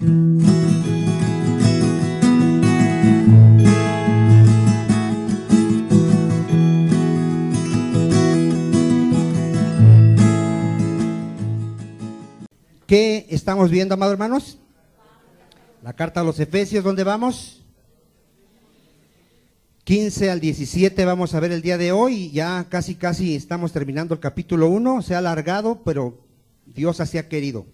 ¿Qué estamos viendo, amados hermanos? La carta a los Efesios, ¿dónde vamos? 15 al 17 vamos a ver el día de hoy. Ya casi estamos terminando el capítulo 1. Se ha alargado, pero Dios así ha querido.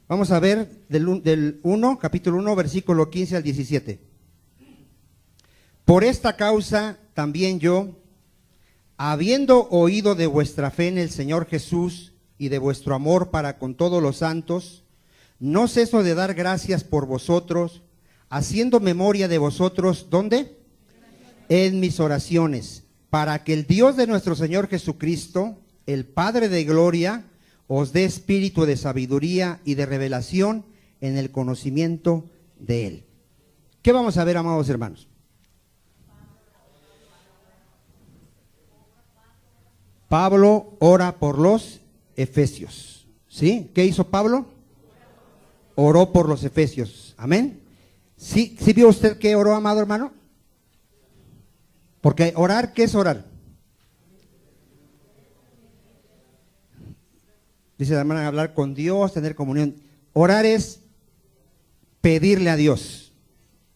Vamos a ver del 1, capítulo 1, versículo 15 al 17. Por esta causa también yo, habiendo oído de vuestra fe en el Señor Jesús y de vuestro amor para con todos los santos, no ceso de dar gracias por vosotros, haciendo memoria de vosotros, ¿dónde? En mis oraciones, para que el Dios de nuestro Señor Jesucristo, el Padre de gloria, os dé espíritu de sabiduría y de revelación en el conocimiento de Él. ¿Qué vamos a ver, amados hermanos? Pablo ora por los Efesios, ¿sí? ¿Qué hizo Pablo? Oró por los Efesios, amén. ¿Sí vio usted que oró, amado hermano? Porque orar, ¿qué es orar? Dice la hermana, hablar con Dios, tener comunión. Orar es pedirle a Dios.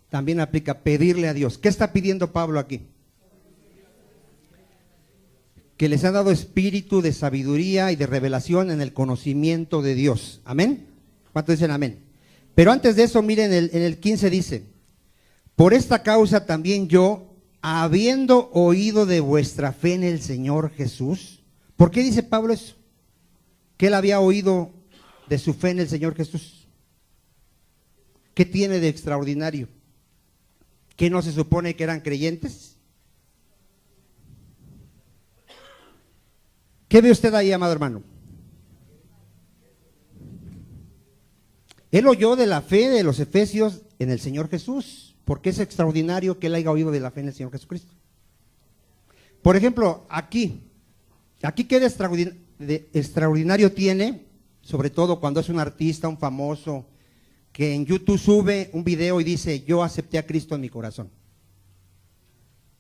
También aplica pedirle a Dios. ¿Qué está pidiendo Pablo aquí? Que les ha dado espíritu de sabiduría y de revelación en el conocimiento de Dios. ¿Amén? ¿Cuántos dicen amén? Pero antes de eso, miren, en el 15 dice, por esta causa también yo, habiendo oído de vuestra fe en el Señor Jesús. ¿Por qué dice Pablo eso? Que él había oído de su fe en el Señor Jesús. ¿Qué tiene de extraordinario? ¿Que no se supone que eran creyentes? ¿Qué ve usted ahí, amado hermano? Él oyó de la fe de los Efesios en el Señor Jesús, porque es extraordinario que él haya oído de la fe en el Señor Jesucristo. Por ejemplo, aquí qué de extraordinario tiene, sobre todo cuando es un artista, un famoso, que en YouTube sube un video y dice, yo acepté a Cristo en mi corazón.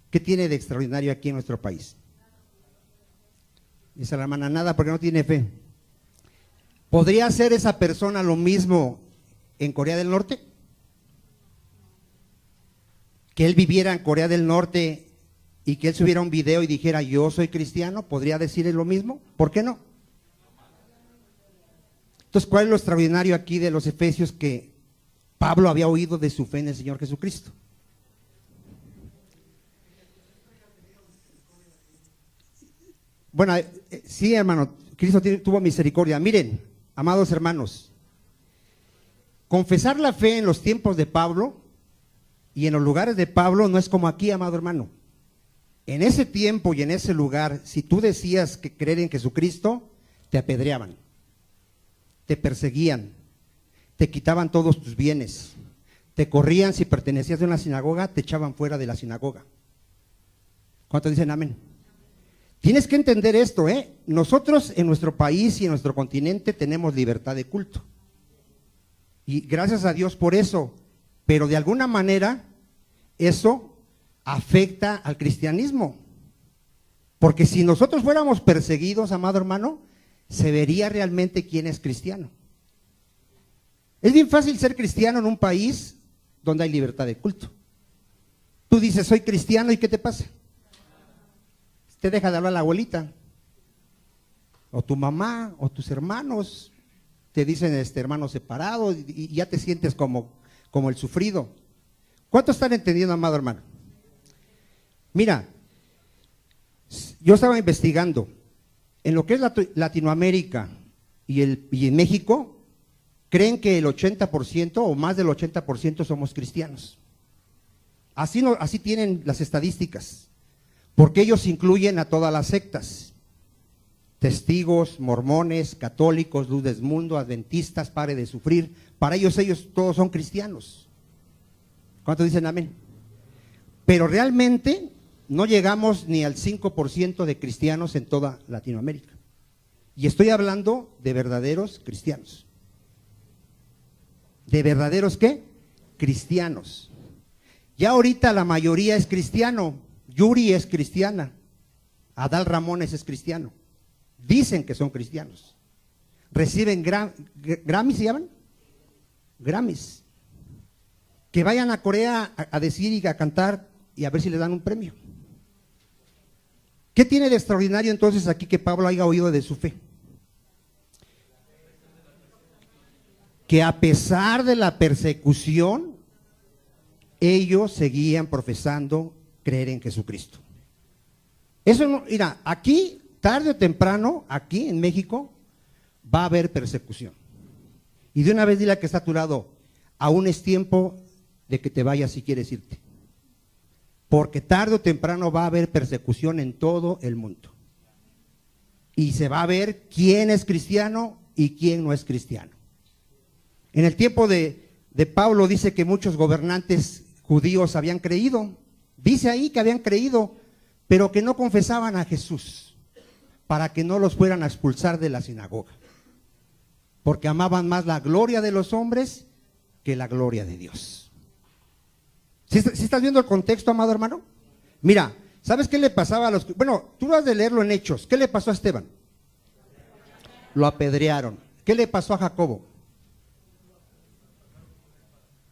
¿Qué tiene de extraordinario aquí en nuestro país? Dice la hermana, nada, porque no tiene fe. ¿Podría hacer esa persona lo mismo en Corea del Norte? Que él viviera en Corea del Norte y que él subiera un video y dijera, yo soy cristiano, ¿podría decirle lo mismo? ¿Por qué no? Entonces, ¿cuál es lo extraordinario aquí de los Efesios? Que Pablo había oído de su fe en el Señor Jesucristo. Bueno, sí, hermano, Cristo tuvo misericordia. Miren, amados hermanos, confesar la fe en los tiempos de Pablo y en los lugares de Pablo no es como aquí, amado hermano. En ese tiempo y en ese lugar, si tú decías que creer en Jesucristo, te apedreaban, te perseguían, te quitaban todos tus bienes, te corrían. Si pertenecías a una sinagoga, te echaban fuera de la sinagoga. ¿Cuántos dicen amén? Tienes que entender esto, Nosotros en nuestro país y en nuestro continente tenemos libertad de culto. Y gracias a Dios por eso. Pero de alguna manera eso afecta al cristianismo. Porque si nosotros fuéramos perseguidos, amado hermano, se vería realmente quién es cristiano. Es bien fácil ser cristiano en un país donde hay libertad de culto. Tú dices, soy cristiano, ¿y qué te pasa? Te deja de hablar la abuelita, o tu mamá, o tus hermanos, te dicen hermano separado, y ya te sientes como el sufrido. ¿Cuántos están entendiendo, amado hermano? Mira, yo estaba investigando, en lo que es Latinoamérica y en México, creen que el 80% o más del 80% somos cristianos. Así tienen las estadísticas. Porque ellos incluyen a todas las sectas, testigos, mormones, católicos, luz del mundo, adventistas, pare de sufrir. Para ellos todos son cristianos. ¿Cuántos dicen amén? Pero realmente no llegamos ni al 5% de cristianos en toda Latinoamérica. Y estoy hablando de verdaderos cristianos. de verdaderos ¿qué? Cristianos. Ya ahorita la mayoría es cristiano. Yuri es cristiana. Adal Ramones es cristiano. Dicen que son cristianos. Reciben Grammys, ¿se llaman? Grammys. Que vayan a Corea a decir y a cantar y a ver si les dan un premio. ¿Qué tiene de extraordinario entonces aquí que Pablo haya oído de su fe? Que a pesar de la persecución, ellos seguían profesando creer en Jesucristo. Eso no, mira, aquí, tarde o temprano, aquí en México, va a haber persecución. Y de una vez dile a que está a tu lado, aún es tiempo de que te vayas si quieres irte. Porque tarde o temprano va a haber persecución en todo el mundo. Y se va a ver quién es cristiano y quién no es cristiano. En el tiempo de Pablo dice que muchos gobernantes judíos habían creído. Dice ahí que habían creído, pero que no confesaban a Jesús para que no los fueran a expulsar de la sinagoga. Porque amaban más la gloria de los hombres que la gloria de Dios. ¿Sí estás viendo el contexto, amado hermano? Mira, ¿sabes qué le pasaba a los? Bueno, tú vas de leerlo en Hechos. ¿Qué le pasó a Esteban? Lo apedrearon. ¿Qué le pasó a Jacobo?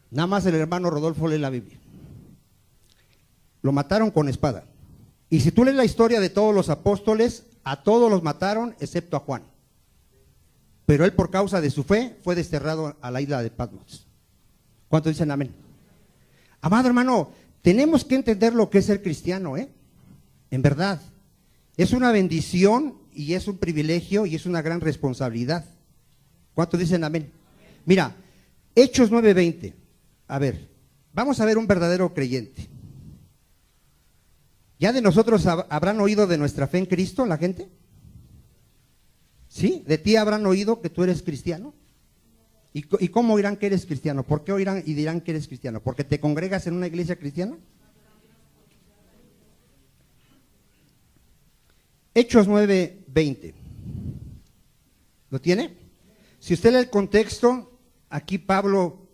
Nada más el hermano Rodolfo lee la Biblia. Lo mataron con espada. Y si tú lees la historia de todos los apóstoles, a todos los mataron excepto a Juan. Pero él por causa de su fe fue desterrado a la isla de Patmos. ¿Cuántos dicen amén? Amado hermano, tenemos que entender lo que es ser cristiano, en verdad. Es una bendición y es un privilegio y es una gran responsabilidad. ¿Cuántos dicen amén? Mira, Hechos 9:20. A ver, vamos a ver un verdadero creyente. ¿Ya de nosotros habrán oído de nuestra fe en Cristo la gente? ¿Sí? ¿De ti habrán oído que tú eres cristiano? ¿Y cómo oirán que eres cristiano? ¿Por qué oirán y dirán que eres cristiano? ¿Porque te congregas en una iglesia cristiana? Hechos 9:20. ¿Lo tiene? Si usted lee el contexto, aquí Pablo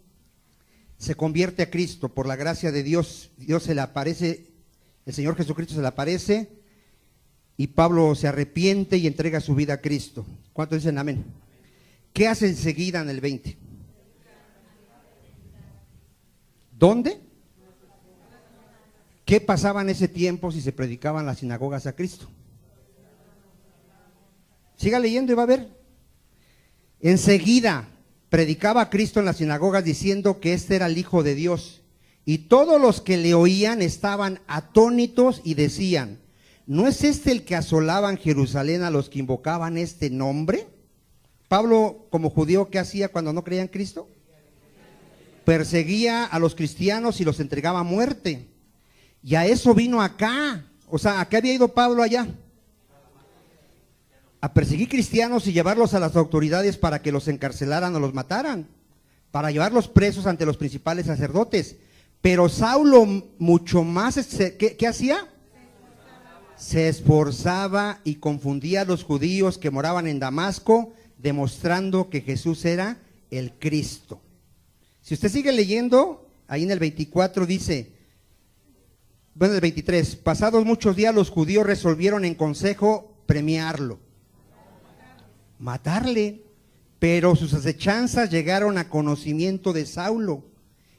se convierte a Cristo por la gracia de Dios. Dios se le aparece, el Señor Jesucristo se le aparece y Pablo se arrepiente y entrega su vida a Cristo. ¿Cuántos dicen amén? ¿Qué hace enseguida en el 20? ¿Dónde? ¿Qué pasaba en ese tiempo si se predicaban las sinagogas a Cristo? Siga leyendo y va a ver. Enseguida predicaba a Cristo en las sinagogas diciendo que este era el Hijo de Dios. Y todos los que le oían estaban atónitos y decían, ¿no es este el que asolaba en Jerusalén a los que invocaban este nombre? Pablo, como judío, ¿qué hacía cuando no creía en Cristo? Perseguía a los cristianos y los entregaba a muerte. Y a eso vino acá. O sea, ¿a qué había ido Pablo allá? A perseguir cristianos y llevarlos a las autoridades para que los encarcelaran o los mataran. Para llevarlos presos ante los principales sacerdotes. Pero Saulo mucho más, ¿qué hacía? Se esforzaba y confundía a los judíos que moraban en Damasco, demostrando que Jesús era el Cristo. Si usted sigue leyendo, ahí en el 24 dice, bueno, el 23, pasados muchos días los judíos resolvieron en consejo premiarlo, matarle, pero sus acechanzas llegaron a conocimiento de Saulo,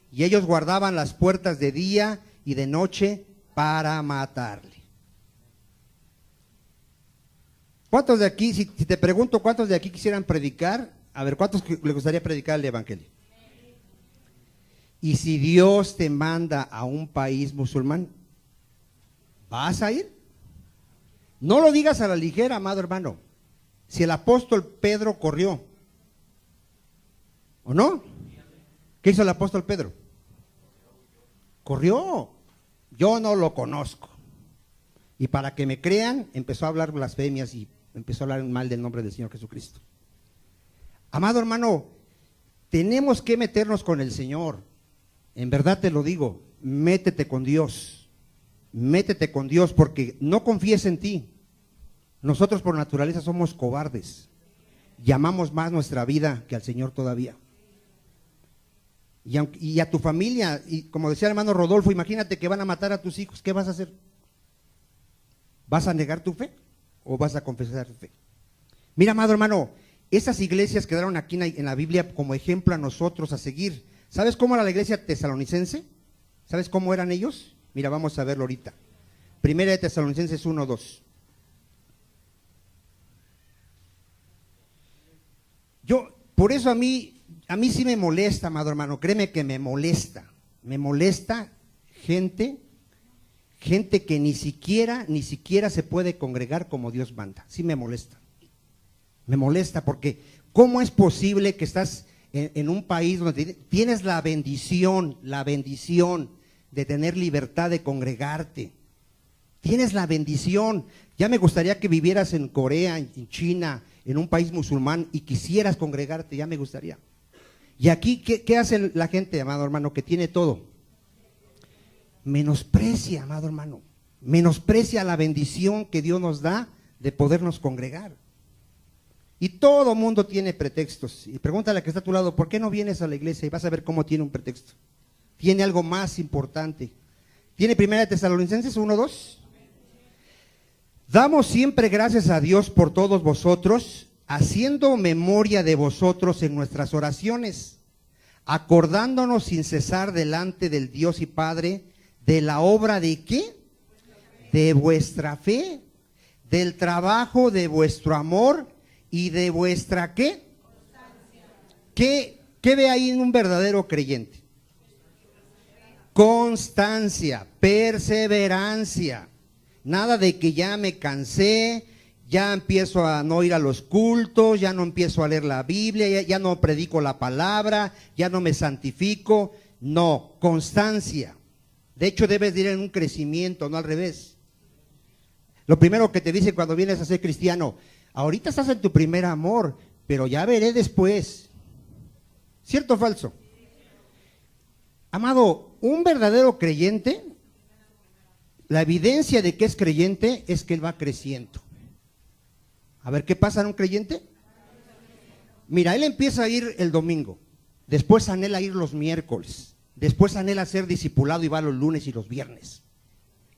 y ellos guardaban las puertas de día y de noche para matarle. ¿Cuántos de aquí, si te pregunto cuántos de aquí quisieran predicar, a ver, cuántos les gustaría predicar el evangelio? Y si Dios te manda a un país musulmán, ¿vas a ir? No lo digas a la ligera, amado hermano. Si el apóstol Pedro corrió, ¿o no? ¿Qué hizo el apóstol Pedro? Corrió. Yo no lo conozco. Y para que me crean, empezó a hablar blasfemias y empezó a hablar mal del nombre del Señor Jesucristo. Amado hermano, tenemos que meternos con el Señor. En verdad te lo digo, métete con Dios. Métete con Dios porque no confíes en ti. Nosotros por naturaleza somos cobardes. Llamamos más nuestra vida que al Señor todavía. Y a tu familia, y como decía el hermano Rodolfo, imagínate que van a matar a tus hijos, ¿qué vas a hacer? ¿Vas a negar tu fe o vas a confesar tu fe? Mira, amado hermano, esas iglesias quedaron aquí en la Biblia como ejemplo a nosotros a seguir. ¿Sabes cómo era la iglesia tesalonicense? ¿Sabes cómo eran ellos? Mira, vamos a verlo ahorita. Primera de Tesalonicenses 1:2. Por eso a mí sí me molesta, amado hermano, créeme que me molesta gente que ni siquiera se puede congregar como Dios manda. Sí me molesta porque ¿cómo es posible que estás en un país donde tienes la bendición de tener libertad de congregarte? Tienes la bendición. Ya me gustaría que vivieras en Corea, en China, en un país musulmán y quisieras congregarte, ya me gustaría. Y aquí, ¿qué hace la gente, amado hermano, que tiene todo? Menosprecia, amado hermano, menosprecia la bendición que Dios nos da de podernos congregar. Y todo mundo tiene pretextos. Y pregúntale a que está a tu lado, ¿por qué no vienes a la iglesia? Y vas a ver cómo tiene un pretexto. Tiene algo más importante. ¿Tiene Primera de Tesalonicenses 1:2? Damos siempre gracias a Dios por todos vosotros, haciendo memoria de vosotros en nuestras oraciones, acordándonos sin cesar delante del Dios y Padre de la obra de ¿qué? De vuestra fe, del trabajo de vuestro amor y de vuestra ¿qué? ¿Qué ve ahí en un verdadero creyente? Constancia, perseverancia. Nada de que ya me cansé, ya empiezo a no ir a los cultos, ya no empiezo a leer la Biblia, ya no predico la palabra, ya no me santifico. No, constancia. De hecho, debes de ir en un crecimiento, no al revés. Lo primero que te dice cuando vienes a ser cristiano, ahorita estás en tu primer amor, pero ya veré después. ¿Cierto o falso? Amado, un verdadero creyente, la evidencia de que es creyente es que él va creciendo. A ver, ¿qué pasa en un creyente? Mira, él empieza a ir el domingo, después anhela ir los miércoles, después anhela ser discipulado y va los lunes y los viernes.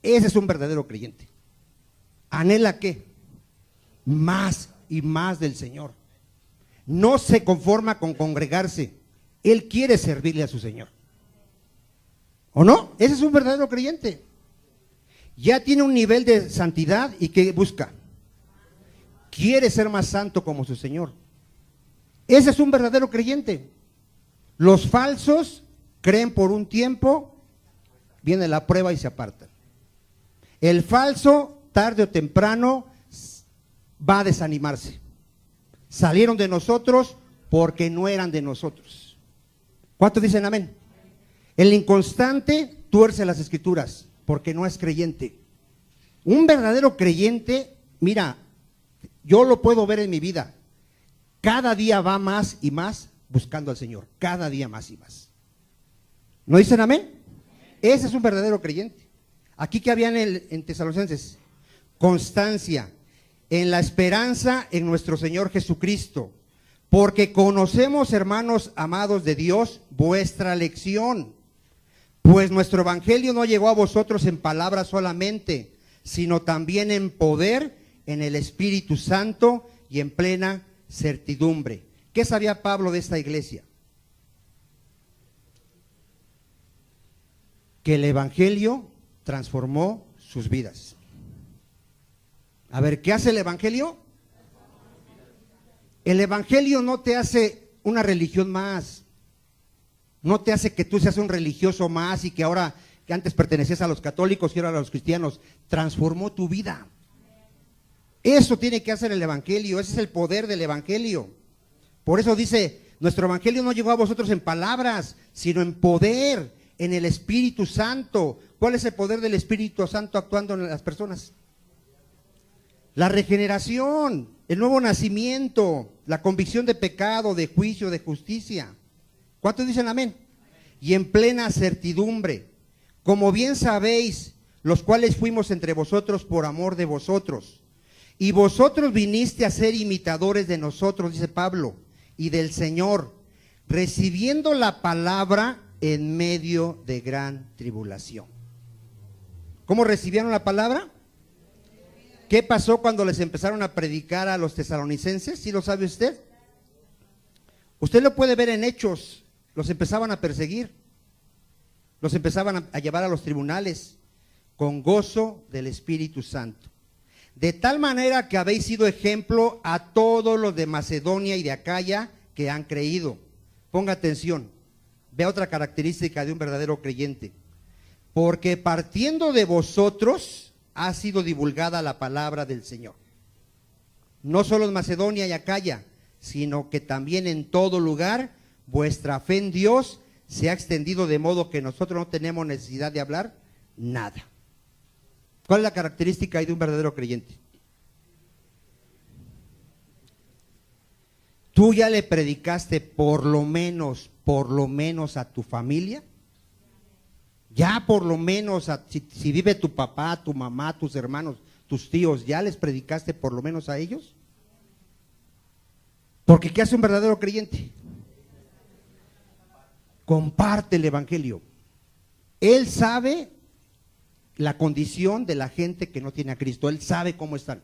Ese es un verdadero creyente. ¿Anhela qué? Más y más del Señor. No se conforma con congregarse, él quiere servirle a su Señor. ¿O no? Ese es un verdadero creyente. Ya tiene un nivel de santidad y ¿qué busca? Quiere ser más santo como su Señor. Ese es un verdadero creyente. Los falsos creen por un tiempo, viene la prueba y se apartan. El falso, tarde o temprano, va a desanimarse. Salieron de nosotros porque no eran de nosotros. ¿Cuántos dicen amén? El inconstante tuerce las escrituras porque no es creyente. Un verdadero creyente, mira, yo lo puedo ver en mi vida, cada día va más y más buscando al Señor, cada día más y más. ¿No dicen amén? Ese es un verdadero creyente. Aquí que había en Tesalonicenses, constancia en la esperanza en nuestro Señor Jesucristo, porque conocemos, hermanos amados de Dios, vuestra elección. Pues nuestro evangelio no llegó a vosotros en palabras solamente, sino también en poder, en el Espíritu Santo y en plena certidumbre. ¿Qué sabía Pablo de esta iglesia? Que el evangelio transformó sus vidas. A ver, ¿qué hace el evangelio? El evangelio no te hace una religión más. No te hace que tú seas un religioso más y que ahora, que antes pertenecías a los católicos y ahora a los cristianos, transformó tu vida. Eso tiene que hacer el evangelio, ese es el poder del evangelio. Por eso dice, nuestro evangelio no llegó a vosotros en palabras, sino en poder, en el Espíritu Santo. ¿Cuál es el poder del Espíritu Santo actuando en las personas? La regeneración, el nuevo nacimiento, la convicción de pecado, de juicio, de justicia. ¿Cuántos dicen amén? Y en plena certidumbre, como bien sabéis, los cuales fuimos entre vosotros por amor de vosotros. Y vosotros viniste a ser imitadores de nosotros, dice Pablo, y del Señor, recibiendo la palabra en medio de gran tribulación. ¿Cómo recibieron la palabra? ¿Qué pasó cuando les empezaron a predicar a los tesalonicenses? ¿Sí lo sabe usted? Usted lo puede ver en Hechos. Los empezaban a perseguir, los empezaban a llevar a los tribunales con gozo del Espíritu Santo. De tal manera que habéis sido ejemplo a todos los de Macedonia y de Acaya que han creído. Ponga atención, vea otra característica de un verdadero creyente. Porque partiendo de vosotros ha sido divulgada la palabra del Señor. No solo en Macedonia y Acaya, sino que también en todo lugar vuestra fe en Dios se ha extendido de modo que nosotros no tenemos necesidad de hablar nada. ¿Cuál es la característica de un verdadero creyente? ¿Tú ya le predicaste por lo menos a tu familia? Ya por lo menos, si vive tu papá, tu mamá, tus hermanos, tus tíos, ¿ya les predicaste por lo menos a ellos? Porque ¿qué hace un verdadero creyente? Comparte el evangelio. Él sabe la condición de la gente que no tiene a Cristo. Él sabe cómo están.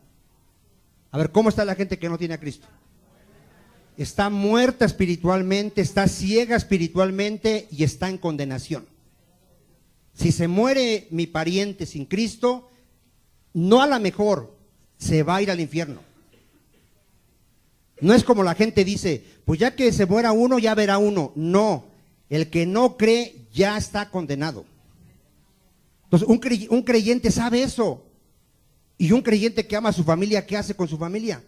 A ver, ¿cómo está la gente que no tiene a Cristo? Está muerta espiritualmente, está ciega espiritualmente y está en condenación. Si se muere mi pariente sin Cristo, no a la mejor se va a ir al infierno. No es como la gente dice, pues ya que se muera uno, ya verá uno. No, el que no cree ya está condenado. Entonces, un creyente sabe eso. Y un creyente que ama a su familia, ¿qué hace con su familia?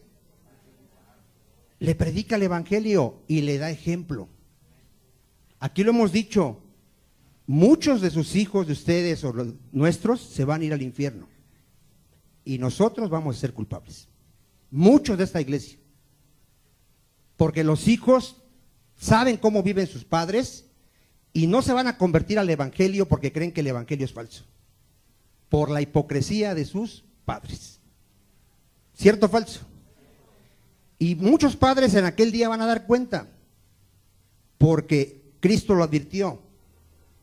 Le predica el evangelio y le da ejemplo. Aquí lo hemos dicho, muchos de sus hijos de ustedes o los nuestros se van a ir al infierno. Y nosotros vamos a ser culpables. Muchos de esta iglesia. Porque los hijos saben cómo viven sus padres y no se van a convertir al evangelio porque creen que el evangelio es falso. Por la hipocresía de sus padres. ¿Cierto o falso? Y muchos padres en aquel día van a dar cuenta, porque Cristo lo advirtió.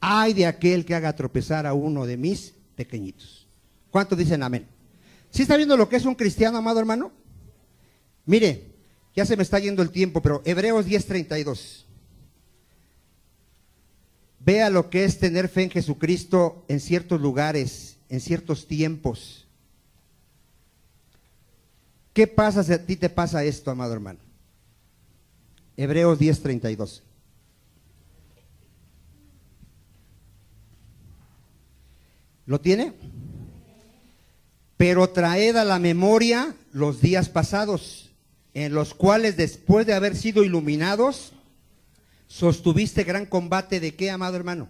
Ay de aquel que haga tropezar a uno de mis pequeñitos. ¿Cuántos dicen amén? ¿Sí está viendo lo que es un cristiano, amado hermano? Mire, ya se me está yendo el tiempo, pero Hebreos 10:32. Vea lo que es tener fe en Jesucristo en ciertos lugares, en ciertos tiempos. ¿Qué pasa si a ti te pasa esto, amado hermano? Hebreos 10:32. ¿Lo tiene? Pero traed a la memoria los días pasados, en los cuales después de haber sido iluminados, sostuviste gran combate. ¿De qué, amado hermano?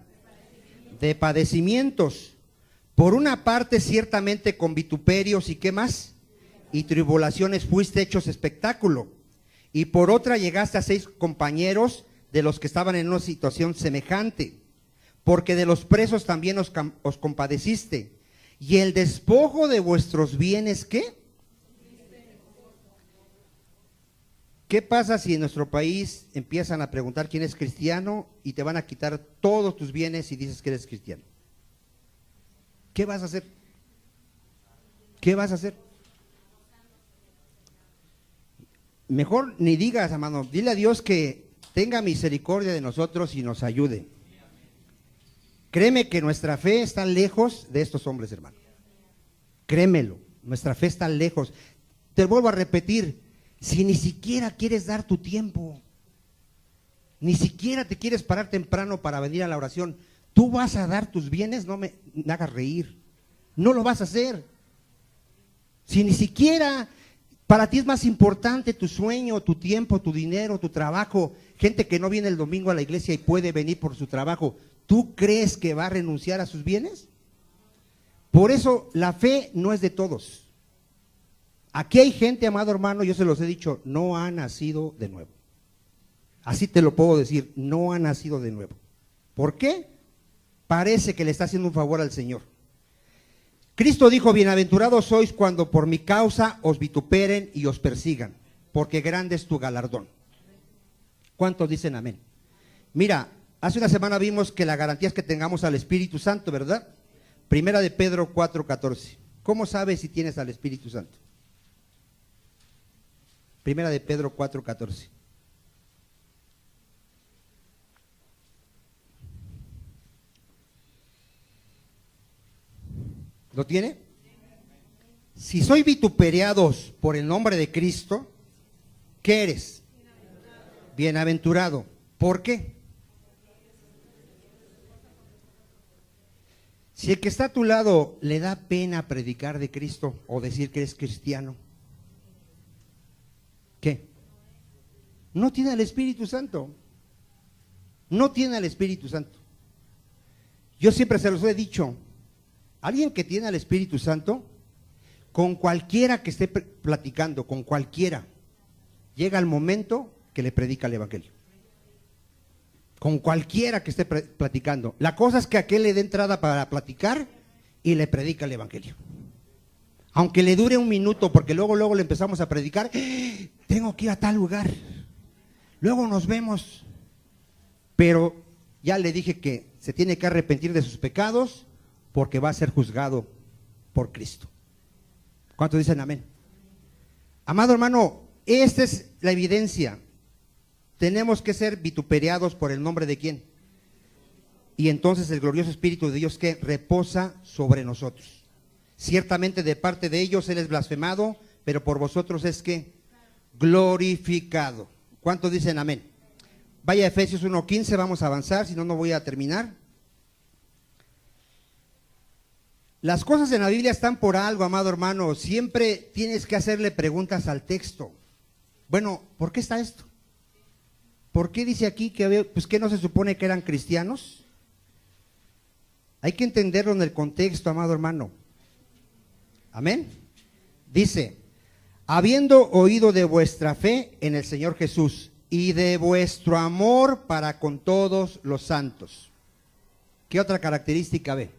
De padecimientos. Por una parte, ciertamente con vituperios y ¿qué más? Y tribulaciones fuiste hechos espectáculo. Y por otra llegaste a 6 compañeros de los que estaban en una situación semejante. Porque de los presos también os compadeciste. Y el despojo de vuestros bienes, ¿qué? ¿Qué pasa si en nuestro país empiezan a preguntar quién es cristiano y te van a quitar todos tus bienes y dices que eres cristiano? ¿Qué vas a hacer? ¿Qué vas a hacer? Mejor ni digas, hermano, dile a Dios que tenga misericordia de nosotros y nos ayude. Créeme que nuestra fe está lejos de estos hombres, hermano. Créemelo, nuestra fe está lejos. Te vuelvo a repetir, si ni siquiera quieres dar tu tiempo, ni siquiera te quieres parar temprano para venir a la oración, tú vas a dar tus bienes, no me hagas reír. No lo vas a hacer. Si ni siquiera para ti es más importante tu sueño, tu tiempo, tu dinero, tu trabajo, gente que no viene el domingo a la iglesia y puede venir por su trabajo, ¿tú crees que va a renunciar a sus bienes? Por eso la fe no es de todos. Aquí hay gente, amado hermano, yo se los he dicho, no ha nacido de nuevo. Así te lo puedo decir, no ha nacido de nuevo. ¿Por qué? Parece que le está haciendo un favor al Señor. Cristo dijo, bienaventurados sois cuando por mi causa os vituperen y os persigan, porque grande es tu galardón. ¿Cuántos dicen amén? Mira, hace una semana vimos que la garantía es que tengamos al Espíritu Santo, ¿verdad? Primera de Pedro 4:14. ¿Cómo sabes si tienes al Espíritu Santo? Primera de Pedro 4:14. ¿Lo tiene? Si soy vituperiados por el nombre de Cristo, ¿qué eres? Bienaventurado. ¿Por qué? Si el que está a tu lado le da pena predicar de Cristo o decir que eres cristiano, ¿qué? No tiene al Espíritu Santo. No tiene al Espíritu Santo. Yo siempre se los he dicho, alguien que tiene al Espíritu Santo, con cualquiera que esté platicando, con cualquiera, llega el momento que le predica el Evangelio. Con cualquiera que esté platicando. La cosa es que aquel le dé entrada para platicar y le predica el Evangelio. Aunque le dure un minuto, porque luego le empezamos a predicar, tengo que ir a tal lugar, luego nos vemos. Pero ya le dije que se tiene que arrepentir de sus pecados porque va a ser juzgado por Cristo. ¿Cuántos dicen amén? Amado hermano, esta es la evidencia. Tenemos que ser vituperiados por el nombre de ¿quién? Y entonces el glorioso Espíritu de Dios que reposa sobre nosotros. Ciertamente de parte de ellos Él es blasfemado, pero por vosotros es que glorificado. ¿Cuántos dicen amén? Vaya a Efesios 1:15, vamos a avanzar, si no, no voy a terminar. Las cosas en la Biblia están por algo, amado hermano. Siempre tienes que hacerle preguntas al texto. Bueno, ¿por qué está esto? ¿Por qué dice aquí que pues que no se supone que eran cristianos? Hay que entenderlo en el contexto, amado hermano. Amén. Dice, habiendo oído de vuestra fe en el Señor Jesús y de vuestro amor para con todos los santos. ¿Qué otra característica ve?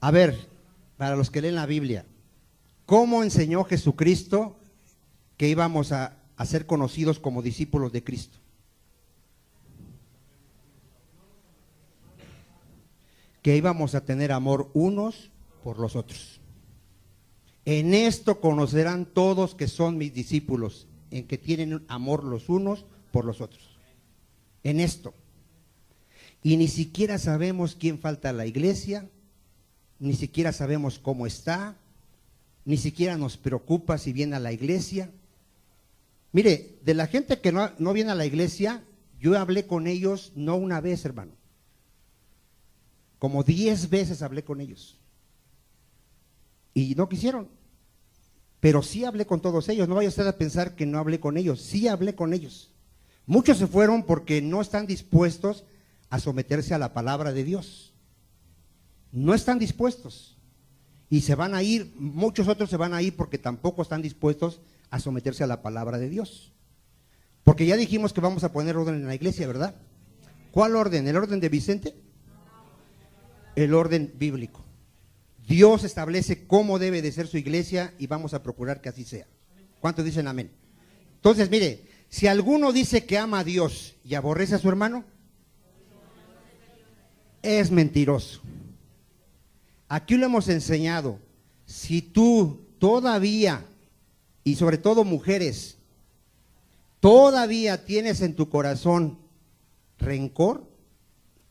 A ver, para los que leen la Biblia, ¿cómo enseñó Jesucristo que íbamos a ser conocidos como discípulos de Cristo? Que íbamos a tener amor unos por los otros. En esto conocerán todos que son mis discípulos, en que tienen amor los unos por los otros. En esto. Y ni siquiera sabemos quién falta a la iglesia, ni siquiera sabemos cómo está, ni siquiera nos preocupa si viene a la iglesia. Mire, de la gente que no viene a la iglesia, yo hablé con ellos no una vez, hermano. Como 10 veces hablé con ellos. Y no quisieron. Pero sí hablé con todos ellos. No vaya usted a pensar que no hablé con ellos. Sí hablé con ellos. Muchos se fueron porque no están dispuestos a someterse a la palabra de Dios. No están dispuestos. Y se van a ir, muchos otros se van a ir porque tampoco están dispuestos a someterse a la palabra de Dios. Porque ya dijimos que vamos a poner orden en la iglesia, ¿verdad? ¿Cuál orden? ¿El orden de Vicente? El orden bíblico. Dios establece cómo debe de ser su iglesia y vamos a procurar que así sea. ¿Cuántos dicen amén? Entonces, mire, si alguno dice que ama a Dios y aborrece a su hermano, es mentiroso. Aquí lo hemos enseñado. Si tú todavía, y sobre todo mujeres, todavía tienes en tu corazón rencor,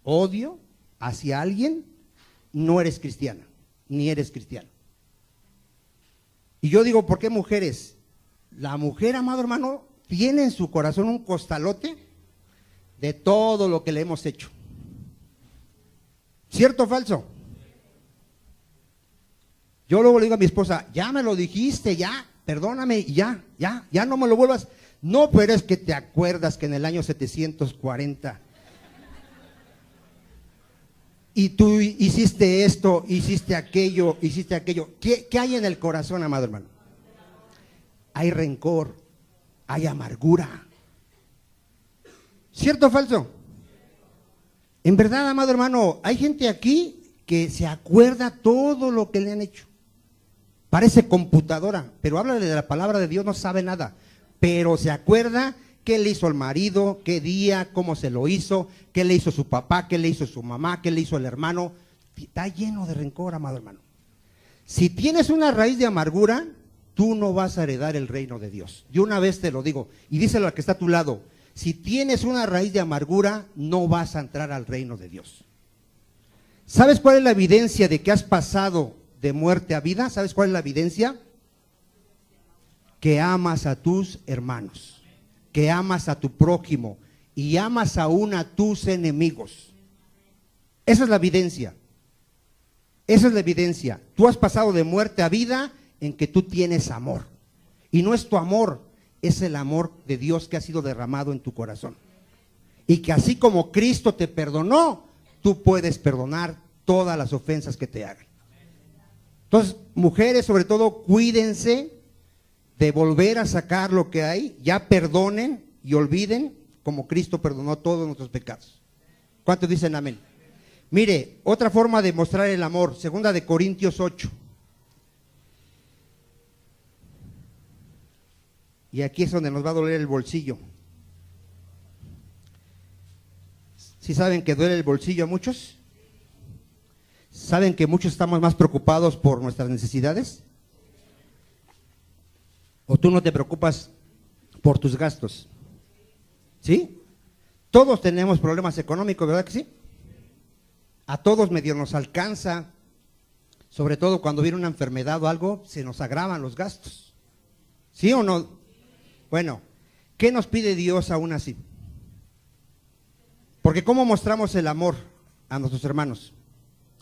odio hacia alguien, no eres cristiana, ni eres cristiano. Y yo digo, ¿por qué mujeres? La mujer, amado hermano, tiene en su corazón un costalote de todo lo que le hemos hecho. ¿Cierto o falso? Yo luego le digo a mi esposa, ya me lo dijiste, ya, perdóname, ya no me lo vuelvas. No, pero es que te acuerdas que en el año 740 y tú hiciste esto, hiciste aquello. ¿Qué hay en el corazón, amado hermano? Hay rencor, hay amargura. ¿Cierto o falso? En verdad, amado hermano, hay gente aquí que se acuerda todo lo que le han hecho. Parece computadora, pero háblale de la palabra de Dios, no sabe nada. Pero se acuerda qué le hizo al marido, qué día, cómo se lo hizo, qué le hizo su papá, qué le hizo su mamá, qué le hizo el hermano. Está lleno de rencor, amado hermano. Si tienes una raíz de amargura, tú no vas a heredar el reino de Dios. De una vez te lo digo, y díselo al que está a tu lado. Si tienes una raíz de amargura, no vas a entrar al reino de Dios. ¿Sabes cuál es la evidencia de que has pasado de muerte a vida? ¿Sabes cuál es la evidencia? Que amas a tus hermanos, que amas a tu prójimo y amas aún a tus enemigos. Esa es la evidencia. Esa es la evidencia. Tú has pasado de muerte a vida en que tú tienes amor. Y no es tu amor, es el amor de Dios que ha sido derramado en tu corazón. Y que así como Cristo te perdonó, tú puedes perdonar todas las ofensas que te hagan. Entonces, mujeres, sobre todo, cuídense de volver a sacar lo que hay. Ya perdonen y olviden como Cristo perdonó todos nuestros pecados. ¿Cuántos dicen amén? Mire, otra forma de mostrar el amor, 2 Corintios 8. Y aquí es donde nos va a doler el bolsillo. ¿Sí saben que duele el bolsillo a muchos? ¿Saben que muchos estamos más preocupados por nuestras necesidades? ¿O tú no te preocupas por tus gastos? ¿Sí? Todos tenemos problemas económicos, ¿verdad que sí? A todos medio nos alcanza, sobre todo cuando viene una enfermedad o algo, se nos agravan los gastos. ¿Sí o no? Bueno, ¿qué nos pide Dios aún así? Porque ¿cómo mostramos el amor a nuestros hermanos?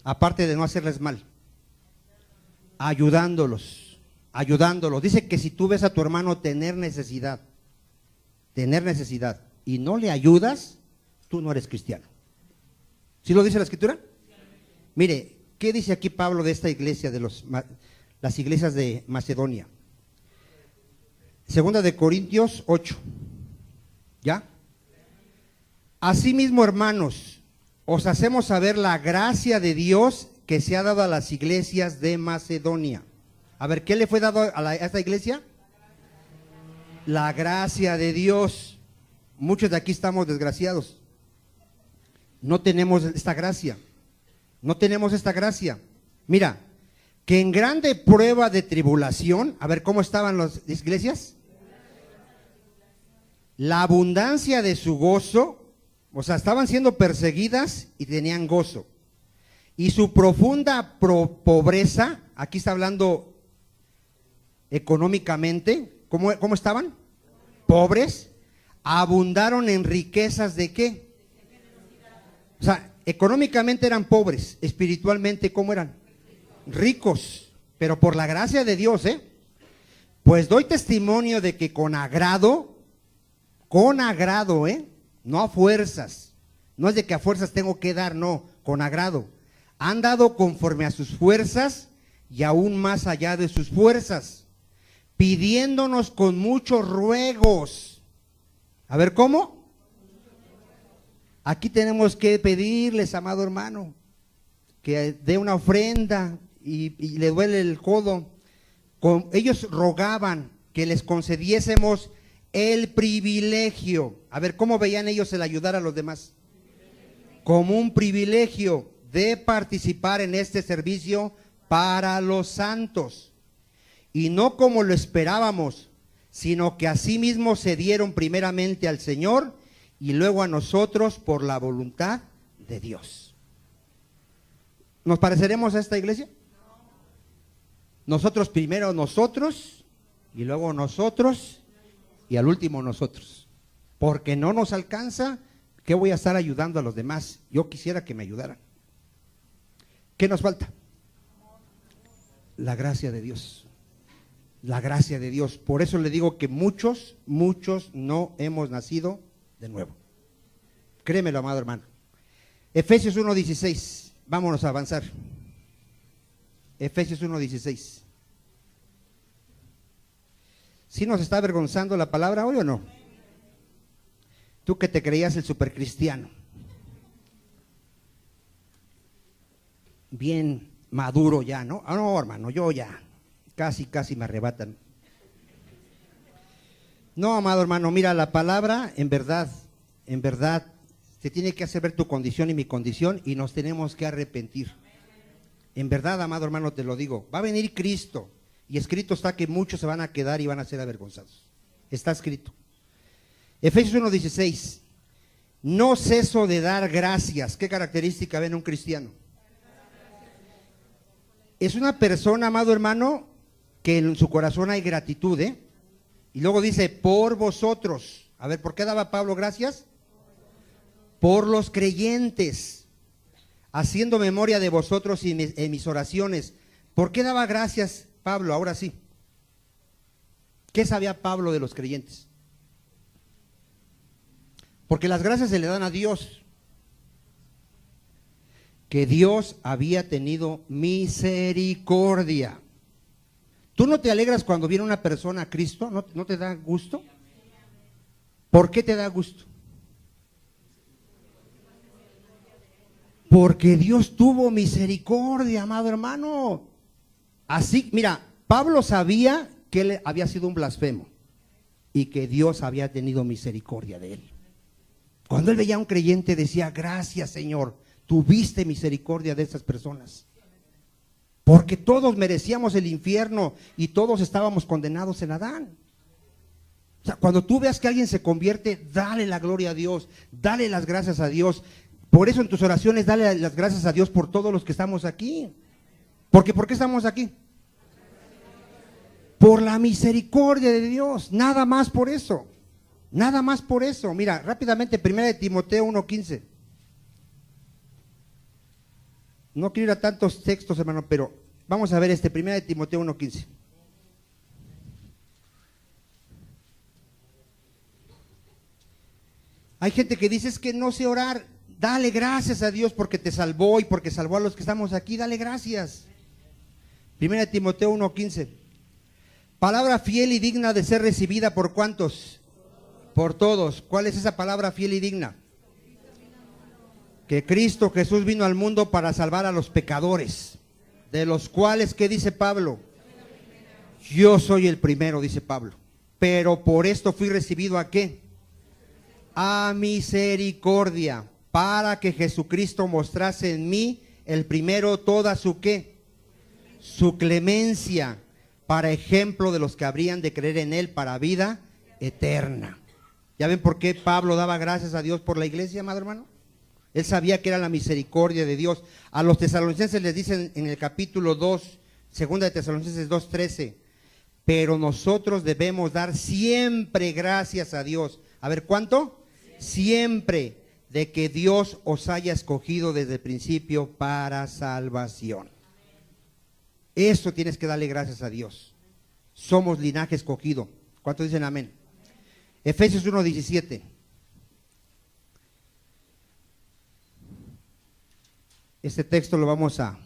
Aparte de no hacerles mal, ayudándolos. Dice que si tú ves a tu hermano tener necesidad, y no le ayudas, tú no eres cristiano. ¿Sí lo dice la Escritura? Mire, ¿qué dice aquí Pablo de esta iglesia, de las iglesias de Macedonia? 2 Corintios 8. ¿Ya? Asimismo, hermanos, os hacemos saber la gracia de Dios que se ha dado a las iglesias de Macedonia. A ver, ¿qué le fue dado a esta iglesia? La gracia de Dios. Muchos de aquí estamos desgraciados. No tenemos esta gracia. Mira, que en grande prueba de tribulación, a ver, ¿cómo estaban las iglesias? La abundancia de su gozo, o sea, estaban siendo perseguidas y tenían gozo. Y su profunda pobreza, aquí está hablando económicamente, ¿cómo estaban? Pobres, abundaron en riquezas ¿de qué? O sea, económicamente eran pobres, espiritualmente, ¿cómo eran? Ricos, pero por la gracia de Dios, pues doy testimonio de que con agrado, no a fuerzas, no es de que a fuerzas tengo que dar, no, con agrado, han dado conforme a sus fuerzas y aún más allá de sus fuerzas, pidiéndonos con muchos ruegos. A ver, ¿cómo? Aquí tenemos que pedirles, amado hermano, que dé una ofrenda y le duele el codo. Ellos rogaban que les concediésemos el privilegio. A ver, ¿cómo veían ellos el ayudar a los demás? Como un privilegio de participar en este servicio para los santos. Y no como lo esperábamos, sino que asimismo se dieron primeramente al Señor y luego a nosotros por la voluntad de Dios. ¿Nos pareceremos a esta iglesia? Nosotros primero nosotros y luego nosotros y al último nosotros. Porque no nos alcanza, ¿qué voy a estar ayudando a los demás? Yo quisiera que me ayudaran. ¿Qué nos falta? La gracia de Dios. La gracia de Dios. Por eso le digo que muchos no hemos nacido de nuevo. Créemelo, amado hermano. Efesios 1:16. Vámonos a avanzar. Efesios 1:16. ¿Sí nos está avergonzando la palabra hoy o no? Tú que te creías el supercristiano, bien maduro ya, ¿no? No, hermano, yo ya, casi me arrebatan. No, amado hermano, mira, la palabra en verdad, se tiene que hacer ver tu condición y mi condición y nos tenemos que arrepentir. En verdad, amado hermano, te lo digo, va a venir Cristo y escrito está que muchos se van a quedar y van a ser avergonzados. Está escrito. Efesios 1:16, no ceso de dar gracias. ¿Qué característica ven en un cristiano? Es una persona, amado hermano, que en su corazón hay gratitud, ¿eh? Y luego dice, por vosotros. A ver, ¿por qué daba Pablo gracias? Por los creyentes, haciendo memoria de vosotros en mis oraciones. ¿Por qué daba gracias Pablo? Ahora sí. ¿Qué sabía Pablo de los creyentes? Porque las gracias se le dan a Dios. Que Dios había tenido misericordia. ¿Tú no te alegras cuando viene una persona a Cristo? ¿No te da gusto? ¿Por qué te da gusto? Porque Dios tuvo misericordia, amado hermano. Así, mira, Pablo sabía que él había sido un blasfemo y que Dios había tenido misericordia de él. Cuando él veía a un creyente decía, gracias Señor, tuviste misericordia de esas personas. Porque todos merecíamos el infierno y todos estábamos condenados en Adán. O sea, cuando tú veas que alguien se convierte, dale la gloria a Dios, dale las gracias a Dios. Por eso en tus oraciones dale las gracias a Dios por todos los que estamos aquí. Porque ¿por qué estamos aquí? Por la misericordia de Dios, nada más por eso. Nada más por eso. Mira, rápidamente, 1 Timoteo 1:15. No quiero ir a tantos textos, hermano, pero vamos a ver 1 Timoteo 1:15. Hay gente que dice, es que no sé orar. Dale gracias a Dios porque te salvó y porque salvó a los que estamos aquí. Dale gracias. 1 Timoteo 1:15. Palabra fiel y digna de ser recibida por ¿cuántos? Por todos. ¿Cuál es esa palabra fiel y digna? Que Cristo Jesús vino al mundo para salvar a los pecadores, de los cuales, ¿qué dice Pablo? Yo soy el primero, dice Pablo. Pero por esto fui recibido ¿a qué? A misericordia, para que Jesucristo mostrase en mí el primero toda su ¿qué? Su clemencia, para ejemplo de los que habrían de creer en él para vida eterna. ¿Ya ven por qué Pablo daba gracias a Dios por la iglesia, amado hermano? Él sabía que era la misericordia de Dios. A los tesalonicenses les dicen en el capítulo 2, segunda de Tesalonicenses 2:13, pero nosotros debemos dar siempre gracias a Dios. A ver, ¿cuánto? Siempre, de que Dios os haya escogido desde el principio para salvación. Eso tienes que darle gracias a Dios. Somos linaje escogido. ¿Cuántos dicen amén? Efesios 1:17. Este texto lo vamos a,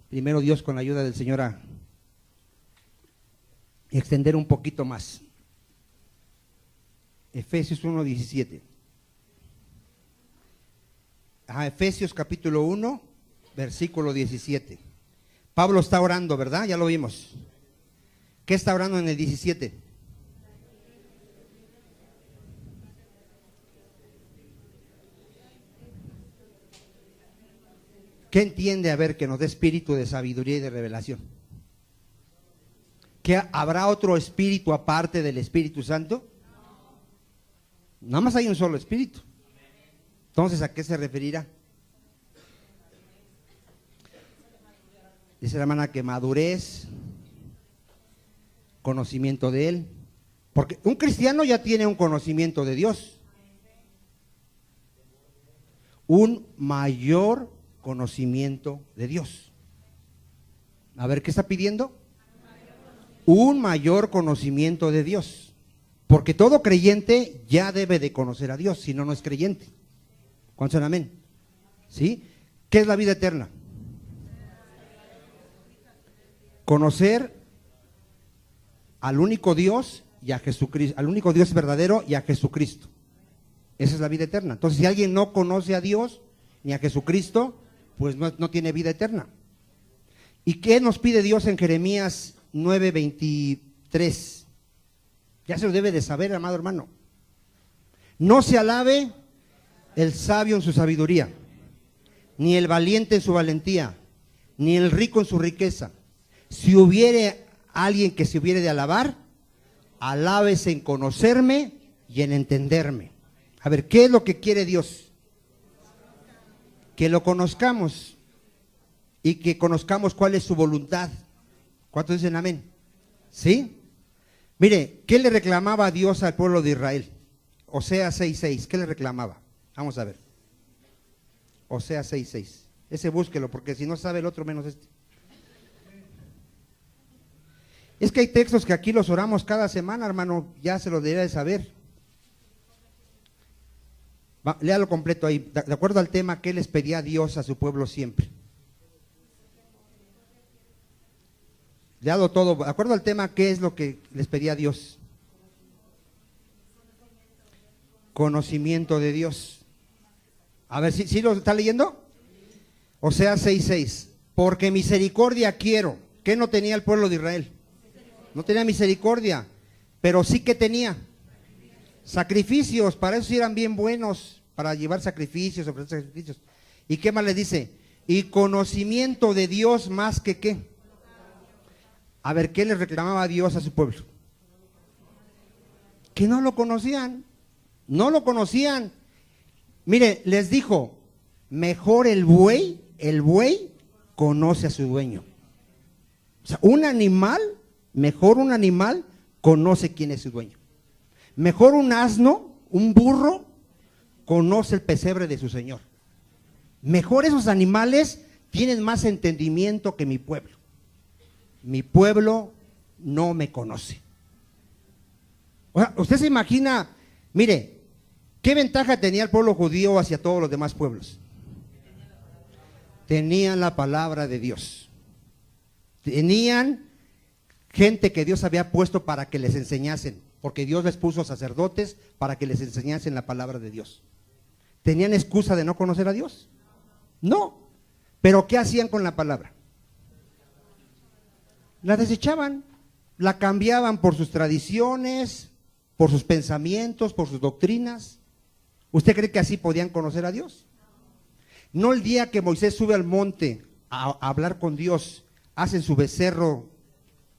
primero Dios con la ayuda del Señor, a extender un poquito más. Efesios 1:17. Efesios capítulo 1, versículo 17. Pablo está orando, ¿verdad? Ya lo vimos. ¿Qué está orando en el 17? ¿Qué entiende? A ver, que nos dé espíritu de sabiduría y de revelación. ¿Que habrá otro espíritu aparte del Espíritu Santo? Nada más hay un solo espíritu. Entonces, ¿a qué se referirá? Dice la hermana que madurez, conocimiento de Él. Porque un cristiano ya tiene un conocimiento de Dios. Un mayor conocimiento de Dios. A ver, ¿qué está pidiendo? Un mayor conocimiento de Dios. Porque todo creyente ya debe de conocer a Dios, si no, no es creyente. ¿Cuántos son amén? ¿Sí? ¿Qué es la vida eterna? Conocer al único Dios y a Jesucristo, al único Dios verdadero y a Jesucristo. Esa es la vida eterna. Entonces, si alguien no conoce a Dios ni a Jesucristo, pues no tiene vida eterna. ¿Y qué nos pide Dios en Jeremías 9:23? Ya se lo debe de saber, amado hermano. No se alabe el sabio en su sabiduría, ni el valiente en su valentía, ni el rico en su riqueza. Si hubiere alguien que se hubiere de alabar, alábese en conocerme y en entenderme. A ver, ¿qué es lo que quiere Dios? Que lo conozcamos y que conozcamos cuál es su voluntad. ¿Cuántos dicen amén? ¿Sí? Mire, ¿qué le reclamaba a Dios al pueblo de Israel? Oseas 6:6, ¿qué le reclamaba? Vamos a ver. Oseas 6:6. Ese búsquelo, porque si no sabe el otro menos este. Es que hay textos que aquí los oramos cada semana, hermano, ya se los debería de saber. Léalo completo ahí, de acuerdo al tema que les pedía a Dios a su pueblo siempre. Léalo todo, de acuerdo al tema, ¿qué es lo que les pedía a Dios? Conocimiento de Dios. A ver, ¿sí lo está leyendo? Oseas 6:6. Porque misericordia quiero. ¿Qué no tenía el pueblo de Israel? No tenía misericordia, pero sí que tenía sacrificios. Para eso sí eran bien buenos, para llevar sacrificios, ofrecer sacrificios. ¿Y qué más les dice? Y conocimiento de Dios más que qué. A ver, ¿qué les reclamaba Dios a su pueblo? Que no lo conocían. No lo conocían. Mire, les dijo, mejor el buey conoce a su dueño. O sea, un animal, mejor un animal conoce quién es su dueño. Mejor un asno, un burro, conoce el pesebre de su señor. Mejor esos animales tienen más entendimiento que mi pueblo. Mi pueblo no me conoce. O sea, usted se imagina, mire, ¿qué ventaja tenía el pueblo judío hacia todos los demás pueblos? Tenían la palabra de Dios. Tenían gente que Dios había puesto para que les enseñasen, porque Dios les puso sacerdotes para que les enseñasen la palabra de Dios. ¿Tenían excusa de no conocer a Dios? No. ¿Pero qué hacían con la palabra? La desechaban, la cambiaban por sus tradiciones, por sus pensamientos, por sus doctrinas. ¿Usted cree que así podían conocer a Dios? No el día que Moisés sube al monte a hablar con Dios, hacen su becerro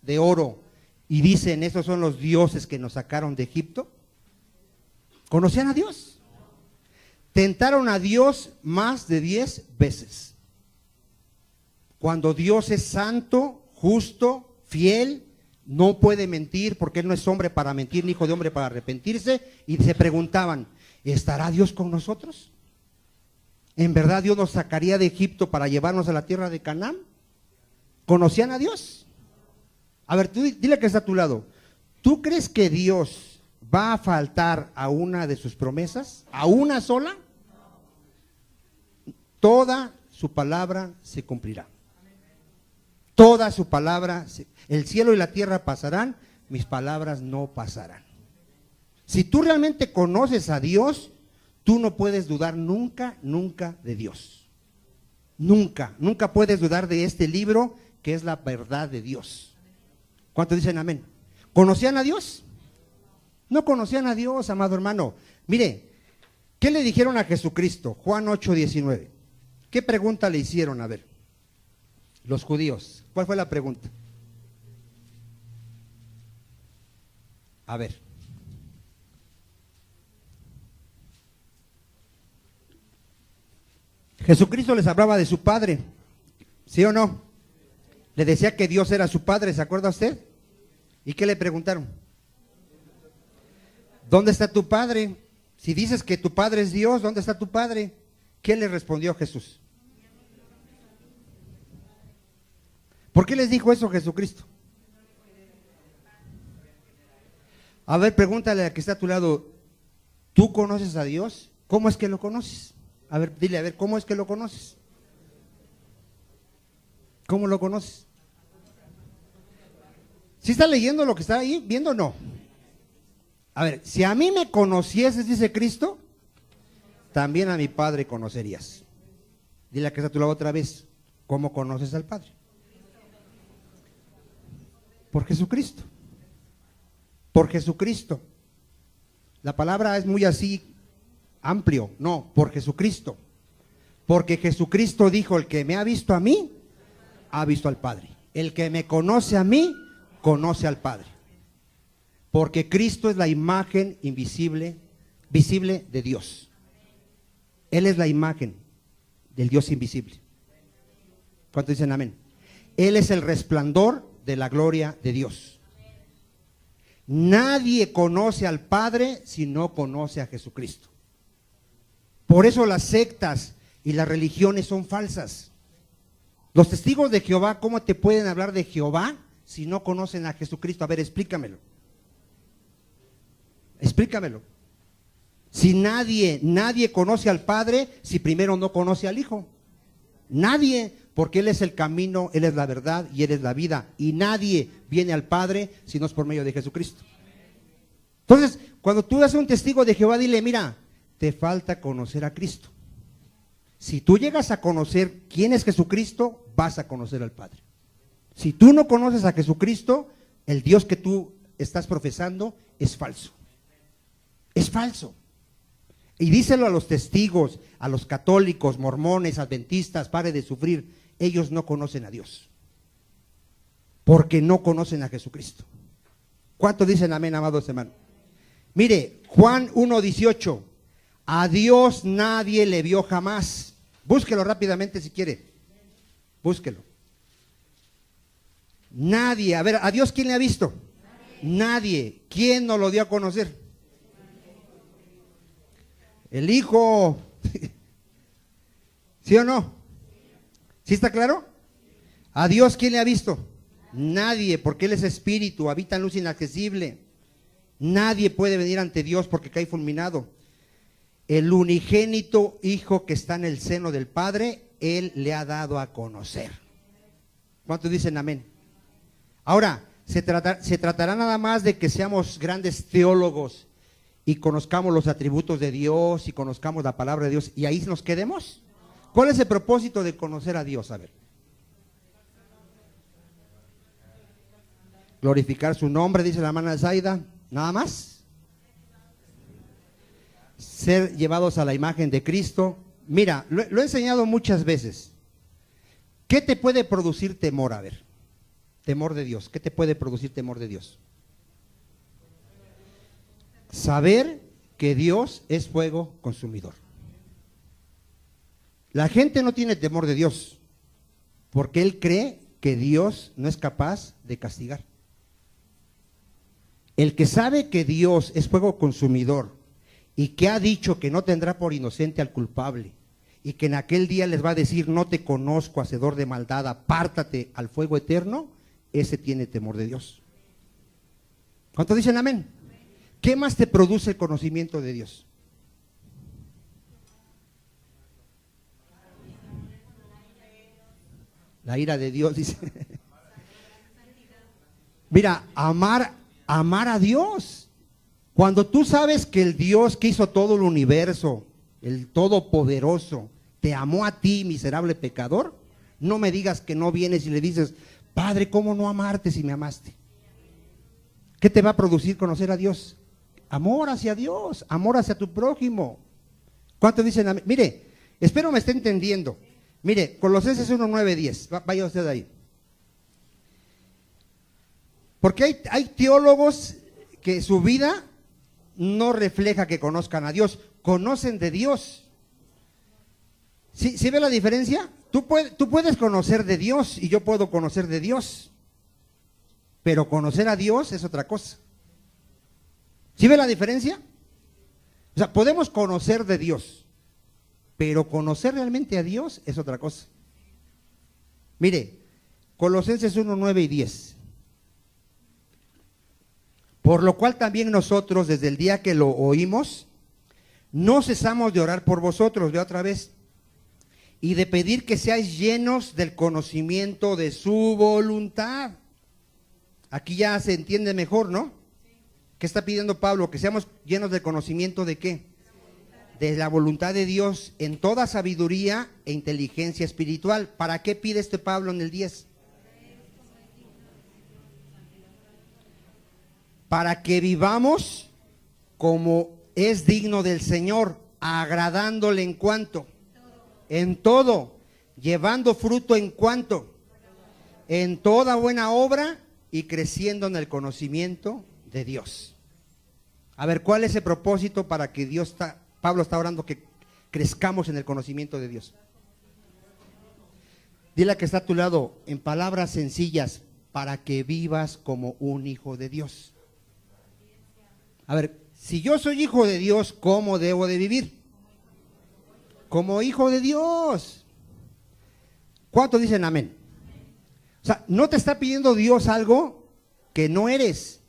de oro y dicen, estos son los dioses que nos sacaron de Egipto. ¿Conocían a Dios? Tentaron a Dios más de 10 veces. Cuando Dios es santo, justo, fiel, no puede mentir porque Él no es hombre para mentir, ni hijo de hombre para arrepentirse, y se preguntaban, ¿estará Dios con nosotros? ¿En verdad Dios nos sacaría de Egipto para llevarnos a la tierra de Canaán? ¿Conocían a Dios? A ver, tú dile que está a tu lado. ¿Tú crees que Dios va a faltar a una de sus promesas? ¿A una sola? Toda su palabra se cumplirá. Toda su palabra, el cielo y la tierra pasarán, mis palabras no pasarán. Si tú realmente conoces a Dios, tú no puedes dudar nunca, nunca de Dios. Nunca, nunca puedes dudar de este libro que es la verdad de Dios. ¿Cuántos dicen amén? ¿Conocían a Dios? No conocían a Dios, amado hermano. Mire, ¿qué le dijeron a Jesucristo? Juan 8:19. ¿Qué pregunta le hicieron? A ver, los judíos. ¿Cuál fue la pregunta? A ver. Jesucristo les hablaba de su Padre, ¿sí o no? Le decía que Dios era su Padre, ¿se acuerda usted? ¿Y qué le preguntaron? ¿Dónde está tu Padre? Si dices que tu Padre es Dios, ¿dónde está tu Padre? ¿Qué le respondió Jesús? ¿Por qué les dijo eso Jesucristo? A ver, pregúntale a que está a tu lado, ¿tú conoces a Dios? ¿Cómo es que lo conoces? A ver, dile, a ver, ¿cómo es que lo conoces? ¿Cómo lo conoces? ¿Sí está leyendo lo que está ahí? ¿Viendo o no? A ver, si a mí me conocieses, dice Cristo, también a mi Padre conocerías. Dile a que está a tu lado otra vez, ¿cómo conoces al Padre? Por Jesucristo. por Jesucristo. La palabra es muy así, amplio. No, por Jesucristo. Porque Jesucristo dijo, el que me ha visto a mí, ha visto al Padre. El que me conoce a mí, conoce al Padre. Porque Cristo es la imagen invisible, visible de Dios. Él es la imagen del Dios invisible. ¿Cuántos dicen amén? Él es el resplandor de la gloria de Dios. Nadie conoce al Padre si no conoce a Jesucristo. Por eso las sectas y las religiones son falsas. Los testigos de Jehová, ¿cómo te pueden hablar de Jehová si no conocen a Jesucristo? A ver, explícamelo. Explícamelo. Si nadie conoce al Padre si primero no conoce al Hijo. Nadie, porque Él es el camino, Él es la verdad y Él es la vida. Y nadie viene al Padre si no es por medio de Jesucristo. Entonces, cuando tú eres un testigo de Jehová, dile, mira, te falta conocer a Cristo. Si tú llegas a conocer quién es Jesucristo, vas a conocer al Padre. Si tú no conoces a Jesucristo, el Dios que tú estás profesando es falso. Es falso. Y díselo a los testigos, a los católicos, mormones, adventistas, pare de sufrir. Ellos no conocen a Dios. Porque no conocen a Jesucristo. ¿Cuántos dicen amén, amados hermanos? Mire, Juan 1:18. A Dios nadie le vio jamás. Búsquelo rápidamente si quiere. Búsquelo. Nadie. A ver, ¿a Dios quién le ha visto? Nadie. ¿Quién nos lo dio a conocer? El Hijo. ¿Sí o no? ¿Sí está claro? ¿A Dios quién le ha visto? Nadie, porque Él es espíritu, habita en luz inaccesible. Nadie puede venir ante Dios porque cae fulminado. El unigénito Hijo que está en el seno del Padre, Él le ha dado a conocer. ¿Cuántos dicen amén? Ahora, se tratará nada más de que seamos grandes teólogos y conozcamos los atributos de Dios y conozcamos la palabra de Dios y ahí nos quedemos. ¿Cuál es el propósito de conocer a Dios? A ver. Glorificar su nombre, dice la hermana Zaida. ¿Nada más? Ser llevados a la imagen de Cristo. Mira, lo he enseñado muchas veces. ¿Qué te puede producir temor? A ver, temor de Dios. ¿Qué te puede producir temor de Dios? Saber que Dios es fuego consumidor. La gente no tiene temor de Dios porque él cree que Dios no es capaz de castigar. El que sabe que Dios es fuego consumidor y que ha dicho que no tendrá por inocente al culpable y que en aquel día les va a decir, no te conozco, hacedor de maldad, apártate al fuego eterno, ese tiene temor de Dios. ¿Cuántos dicen amén? ¿Qué más te produce el conocimiento de Dios? La ira de Dios, dice. Mira, amar a Dios. Cuando tú sabes que el Dios que hizo todo el universo, el Todopoderoso, te amó a ti, miserable pecador, no me digas que no vienes y le dices, Padre, ¿cómo no amarte si me amaste? ¿Qué te va a producir conocer a Dios? Amor hacia Dios, amor hacia tu prójimo. ¿Cuántos dicen amén? Mire, espero me esté entendiendo. Mire, Colosenses 1:9-10, vaya usted ahí. Porque hay teólogos que su vida no refleja que conozcan a Dios, conocen de Dios. ¿Sí ve la diferencia? Tú puedes conocer de Dios y yo puedo conocer de Dios, pero conocer a Dios es otra cosa. ¿Sí ve la diferencia? O sea, podemos conocer de Dios, pero conocer realmente a Dios es otra cosa. Mire, Colosenses 1:9-10. Por lo cual también nosotros, desde el día que lo oímos, no cesamos de orar por vosotros, ve otra vez, y de pedir que seáis llenos del conocimiento de su voluntad. Aquí ya se entiende mejor, ¿no? ¿Qué está pidiendo Pablo? Que seamos llenos del conocimiento de ¿qué? De la voluntad de Dios en toda sabiduría e inteligencia espiritual. ¿Para qué pide este Pablo en el 10? para que vivamos como es digno del Señor, agradándole en cuanto, en todo, llevando fruto en cuanto, en toda buena obra y creciendo en el conocimiento de Dios. A ver, ¿cuál es el propósito para que Pablo está orando que crezcamos en el conocimiento de Dios? Dile a que está a tu lado, en palabras sencillas, para que vivas como un hijo de Dios. A ver, si yo soy hijo de Dios, ¿cómo debo de vivir? Como hijo de Dios. ¿Cuántos dicen amén? O sea, no te está pidiendo Dios algo que no eres.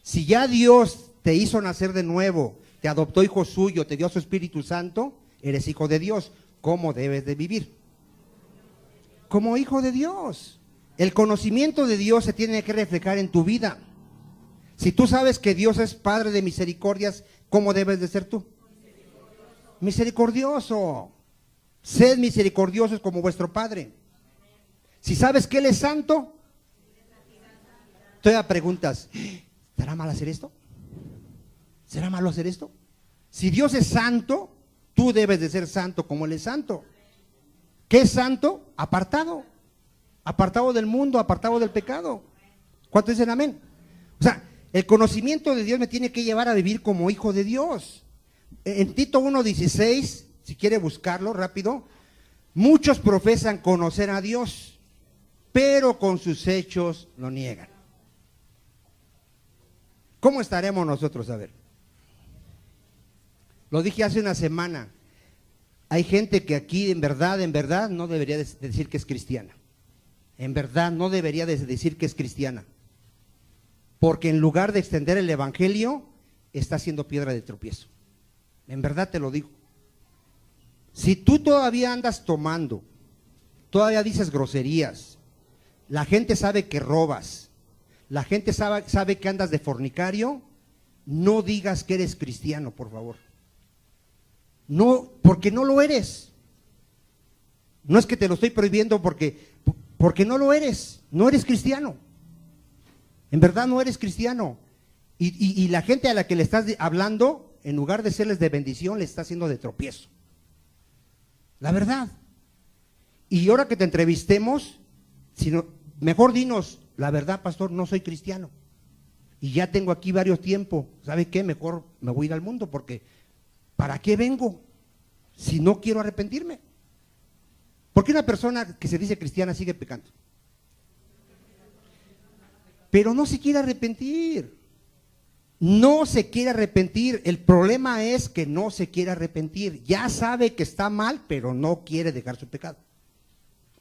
Si ya Dios te hizo nacer de nuevo, te adoptó hijo suyo, te dio su Espíritu Santo, eres hijo de Dios. ¿Cómo debes de vivir? Como hijo de Dios. El conocimiento de Dios se tiene que reflejar en tu vida. Si tú sabes que Dios es Padre de misericordias, ¿cómo debes de ser tú? Misericordioso. Sed misericordiosos como vuestro Padre. Si sabes que Él es santo, todavía preguntas, ¿será malo hacer esto? ¿Será malo hacer esto? Si Dios es santo, tú debes de ser santo como Él es santo. ¿Qué es santo? Apartado. Apartado del mundo, apartado del pecado. ¿Cuántos dicen amén? O sea, el conocimiento de Dios me tiene que llevar a vivir como hijo de Dios. En Tito 1:16, si quiere buscarlo rápido, muchos profesan conocer a Dios, pero con sus hechos lo niegan. ¿Cómo estaremos nosotros? A ver. Lo dije hace una semana. Hay gente que aquí en verdad no debería decir que es cristiana. En verdad no debería decir que es cristiana. Porque en lugar de extender el evangelio, está haciendo piedra de tropiezo. En verdad te lo digo. Si tú todavía andas tomando, todavía dices groserías, la gente sabe que robas, la gente sabe que andas de fornicario, no digas que eres cristiano, por favor. No, porque no lo eres. No es que te lo estoy prohibiendo porque no lo eres, no eres cristiano. En verdad no eres cristiano. Y la gente a la que le estás hablando, en lugar de serles de bendición, le está haciendo de tropiezo. La verdad. Y ahora que te entrevistemos, mejor dinos, la verdad, pastor, no soy cristiano. Y ya tengo aquí varios tiempos. ¿Sabe qué? Mejor me voy a ir al mundo porque ¿para qué vengo si no quiero arrepentirme? ¿Por qué una persona que se dice cristiana sigue pecando? Pero no se quiere arrepentir. No se quiere arrepentir. El problema es que no se quiere arrepentir. Ya sabe que está mal, pero no quiere dejar su pecado.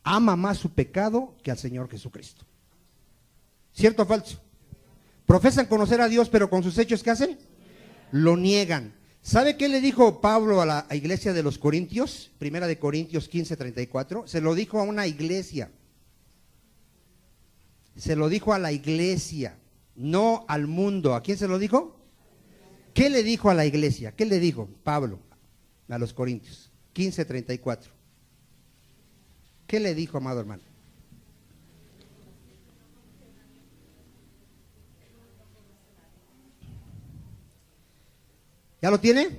Ama más su pecado que al Señor Jesucristo. ¿Cierto o falso? Profesan conocer a Dios, pero con sus hechos, ¿qué hacen? Lo niegan. ¿Sabe qué le dijo Pablo a la iglesia de los Corintios? Primera de Corintios 15:34. Se lo dijo a una iglesia. Se lo dijo a la iglesia, no al mundo. ¿A quién se lo dijo? ¿Qué le dijo a la iglesia? ¿Qué le dijo Pablo a los Corintios? 15:34. ¿Qué le dijo, amado hermano? ¿Ya lo tiene?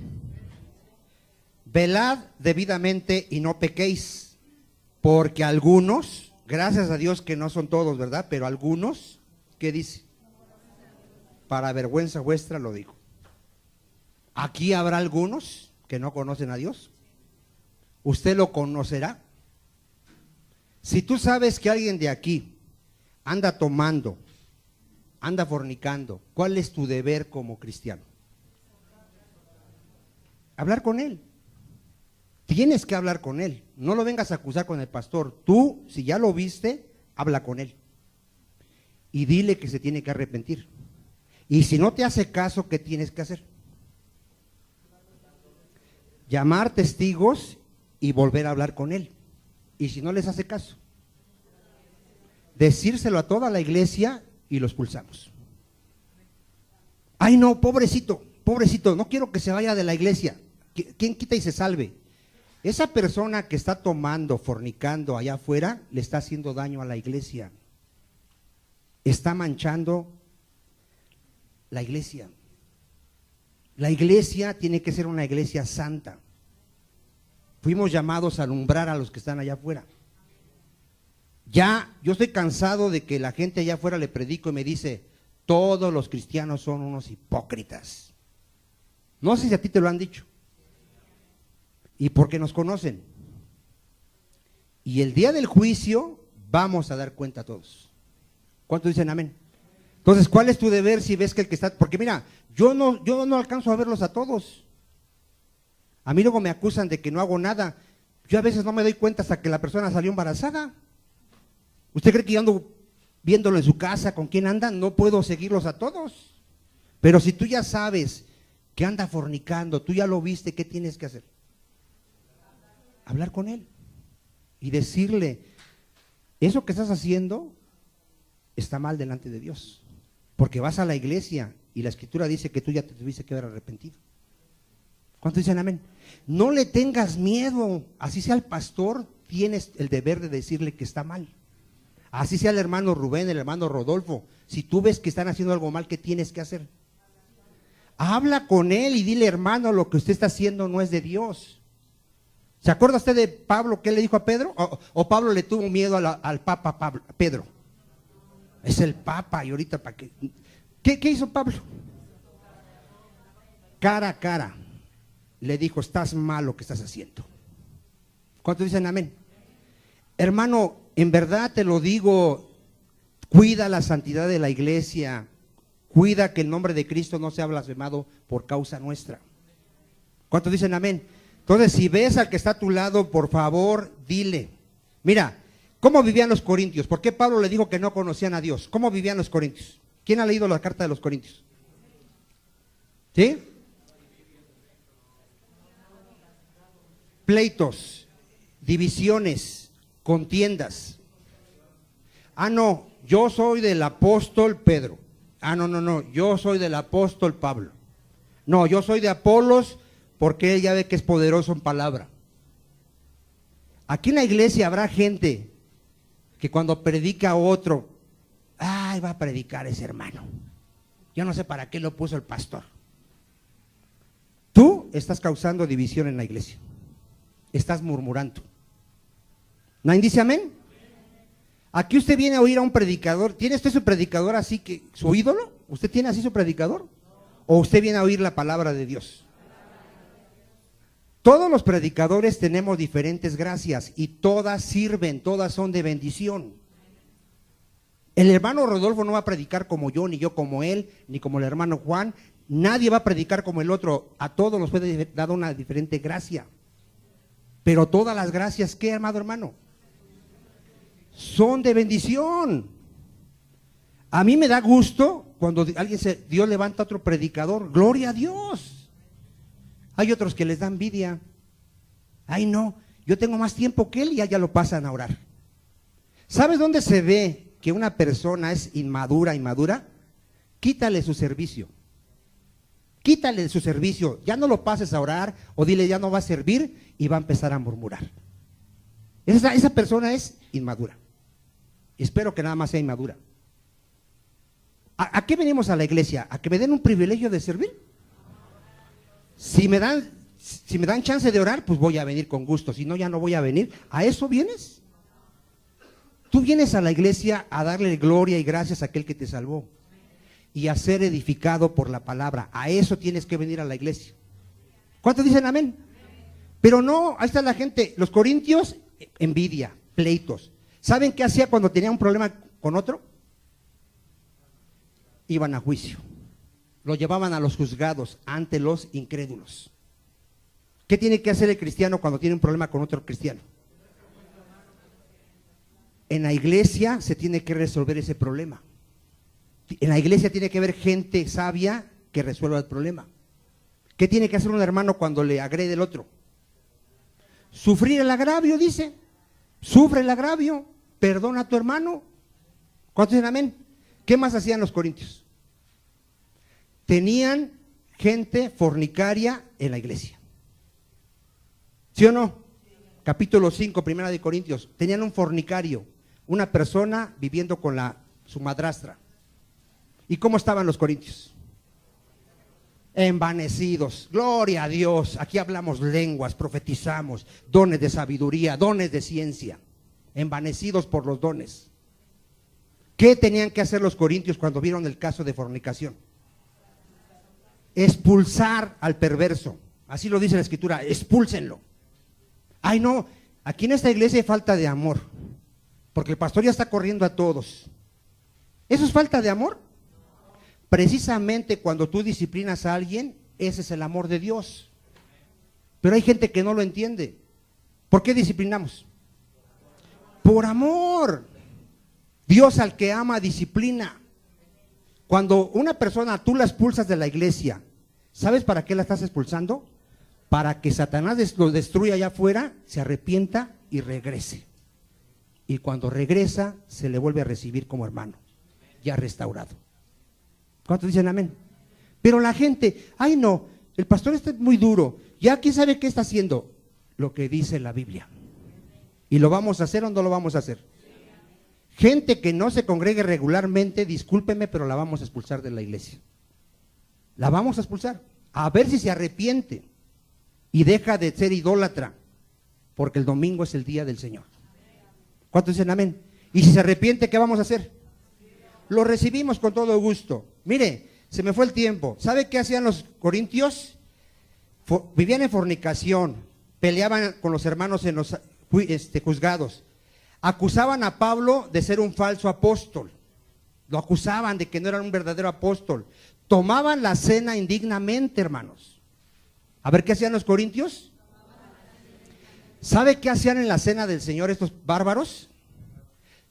Velad debidamente y no pequéis, porque algunos, gracias a Dios que no son todos, ¿verdad? Pero algunos, ¿qué dice? Para vergüenza vuestra lo digo. Aquí habrá algunos que no conocen a Dios. ¿Usted lo conocerá? Si tú sabes que alguien de aquí anda tomando, anda fornicando, ¿cuál es tu deber como cristiano? Hablar con él. Tienes que hablar con él. No lo vengas a acusar con el pastor. Tú, si ya lo viste, habla con él. Y dile que se tiene que arrepentir. Y si no te hace caso, ¿qué tienes que hacer? Llamar testigos y volver a hablar con él. Y si no les hace caso, decírselo a toda la iglesia y lo expulsamos. Ay no, pobrecito, no quiero que se vaya de la iglesia. ¿Quién quita y se salve? Esa persona que está tomando, fornicando allá afuera, le está haciendo daño a la iglesia. Está manchando La iglesia. La iglesia tiene que ser una iglesia santa. Fuimos llamados a alumbrar a los que están allá afuera. Ya, yo estoy cansado de que la gente allá afuera le predico y me dice, todos los cristianos son unos hipócritas. No sé si a ti te lo han dicho. Y porque nos conocen. Y el día del juicio vamos a dar cuenta a todos. ¿Cuántos dicen amén? Entonces, ¿cuál es tu deber si ves que el que está? Porque mira, yo no alcanzo a verlos a todos. A mí luego me acusan de que no hago nada. Yo a veces no me doy cuenta hasta que la persona salió embarazada. ¿Usted cree que yo ando viéndolo en su casa, con quién anda? No puedo seguirlos a todos. Pero si tú ya sabes que anda fornicando, tú ya lo viste, ¿qué tienes que hacer? Hablar con él y decirle, eso que estás haciendo está mal delante de Dios, porque vas a la iglesia y la escritura dice que tú ya te tuviste que haber arrepentido. ¿Cuántos dicen amén? No le tengas miedo, así sea el pastor, tienes el deber de decirle que está mal. Así sea el hermano Rubén, el hermano Rodolfo, si tú ves que están haciendo algo mal, ¿qué tienes que hacer? Habla con él y dile, hermano, lo que usted está haciendo no es de Dios. ¿Se acuerda usted de Pablo que le dijo a Pedro? ¿O Pablo le tuvo miedo al Papa Pedro? Es el Papa y ahorita ¿para qué? ¿Qué hizo Pablo? Cara a cara le dijo, estás mal lo que estás haciendo. ¿Cuántos dicen amén? Hermano, en verdad te lo digo, cuida la santidad de la iglesia, cuida que el nombre de Cristo no sea blasfemado por causa nuestra. ¿Cuántos dicen amén? Entonces, si ves al que está a tu lado, por favor, dile. Mira, ¿cómo vivían los corintios? ¿Por qué Pablo le dijo que no conocían a Dios? ¿Cómo vivían los corintios? ¿Quién ha leído la carta de los corintios? ¿Sí? Pleitos, divisiones, contiendas. Ah, no, yo soy del apóstol Pedro. Ah, no, yo soy del apóstol Pablo. No, yo soy de Apolos porque él ya ve que es poderoso en palabra. Aquí en la iglesia habrá gente que cuando predica a otro, ay, va a predicar ese hermano. Yo no sé para qué lo puso el pastor. Tú estás causando división en la iglesia. Estás murmurando. ¿Nadie dice amén? Aquí usted viene a oír a un predicador. ¿Tiene usted su predicador así que, su ídolo? ¿Usted tiene así su predicador? ¿O usted viene a oír la palabra de Dios? Todos los predicadores tenemos diferentes gracias y todas sirven, todas son de bendición. El hermano Rodolfo no va a predicar como yo, ni yo como él, ni como el hermano Juan. Nadie va a predicar como el otro. A todos nos fue dada una diferente gracia. Pero todas las gracias, ¿qué, amado hermano? Son de bendición. A mí me da gusto cuando Dios levanta a otro predicador. Gloria a Dios. Hay otros que les da envidia. Ay, no, yo tengo más tiempo que él y ya lo pasan a orar. ¿Sabes dónde se ve que una persona es inmadura? Quítale su servicio. Quítale su servicio. Ya no lo pases a orar o dile ya no va a servir y va a empezar a murmurar. Esa persona es inmadura. Espero que nada más sea inmadura. ¿A qué venimos a la iglesia? ¿A que me den un privilegio de servir? Si me dan chance de orar, pues voy a venir con gusto. Si no, ya no voy a venir. ¿A eso vienes? Tú vienes a la iglesia a darle gloria y gracias a aquel que te salvó y a ser edificado por la palabra. A eso tienes que venir a la iglesia. ¿Cuántos dicen amén? Pero no, ahí está la gente. Los corintios, envidia, pleitos. ¿Saben qué hacía cuando tenía un problema con otro? Iban a juicio. Lo llevaban a los juzgados ante los incrédulos. ¿Qué tiene que hacer el cristiano cuando tiene un problema con otro cristiano? En la iglesia se tiene que resolver ese problema. En la iglesia tiene que haber gente sabia que resuelva el problema. ¿Qué tiene que hacer un hermano cuando le agrede el otro? Sufrir el agravio, dice. Sufre el agravio, perdona a tu hermano. ¿Cuántos dicen amén? ¿Qué más hacían los corintios? Tenían gente fornicaria en la iglesia. ¿Sí o no? Capítulo 5, primera de Corintios. Tenían un fornicario, una persona viviendo con su madrastra. ¿Y cómo estaban los corintios? Envanecidos, gloria a Dios, aquí hablamos lenguas, profetizamos, dones de sabiduría, dones de ciencia, envanecidos por los dones. ¿Qué tenían que hacer los corintios cuando vieron el caso de fornicación? Expulsar al perverso, así lo dice la escritura, expúlsenlo. Ay no, aquí en esta iglesia hay falta de amor, porque el pastor ya está corriendo a todos. ¿Eso es falta de amor? Precisamente cuando tú disciplinas a alguien, ese es el amor de Dios. Pero hay gente que no lo entiende. ¿Por qué disciplinamos? Por amor. Dios al que ama disciplina. Cuando una persona tú la expulsas de la iglesia, ¿sabes para qué la estás expulsando? Para que Satanás lo destruya allá afuera, se arrepienta y regrese. Y cuando regresa, se le vuelve a recibir como hermano, ya restaurado. ¿Cuántos dicen amén? Pero la gente, ay no, el pastor está muy duro, ya quién sabe qué está haciendo. Lo que dice la Biblia. ¿Y lo vamos a hacer o no lo vamos a hacer? Gente que no se congregue regularmente, discúlpeme, pero la vamos a expulsar de la iglesia. La vamos a expulsar, a ver si se arrepiente y deja de ser idólatra, porque el domingo es el día del Señor. ¿Cuántos dicen amén? Y si se arrepiente, ¿qué vamos a hacer? Lo recibimos con todo gusto. Mire, se me fue el tiempo. ¿Sabe qué hacían los corintios? Vivían en fornicación, peleaban con los hermanos en los juzgados. Acusaban a Pablo de ser un falso apóstol. Lo acusaban de que no era un verdadero apóstol. Tomaban la cena indignamente, hermanos. A ver, ¿qué hacían los corintios? ¿Sabe qué hacían en la cena del Señor estos bárbaros?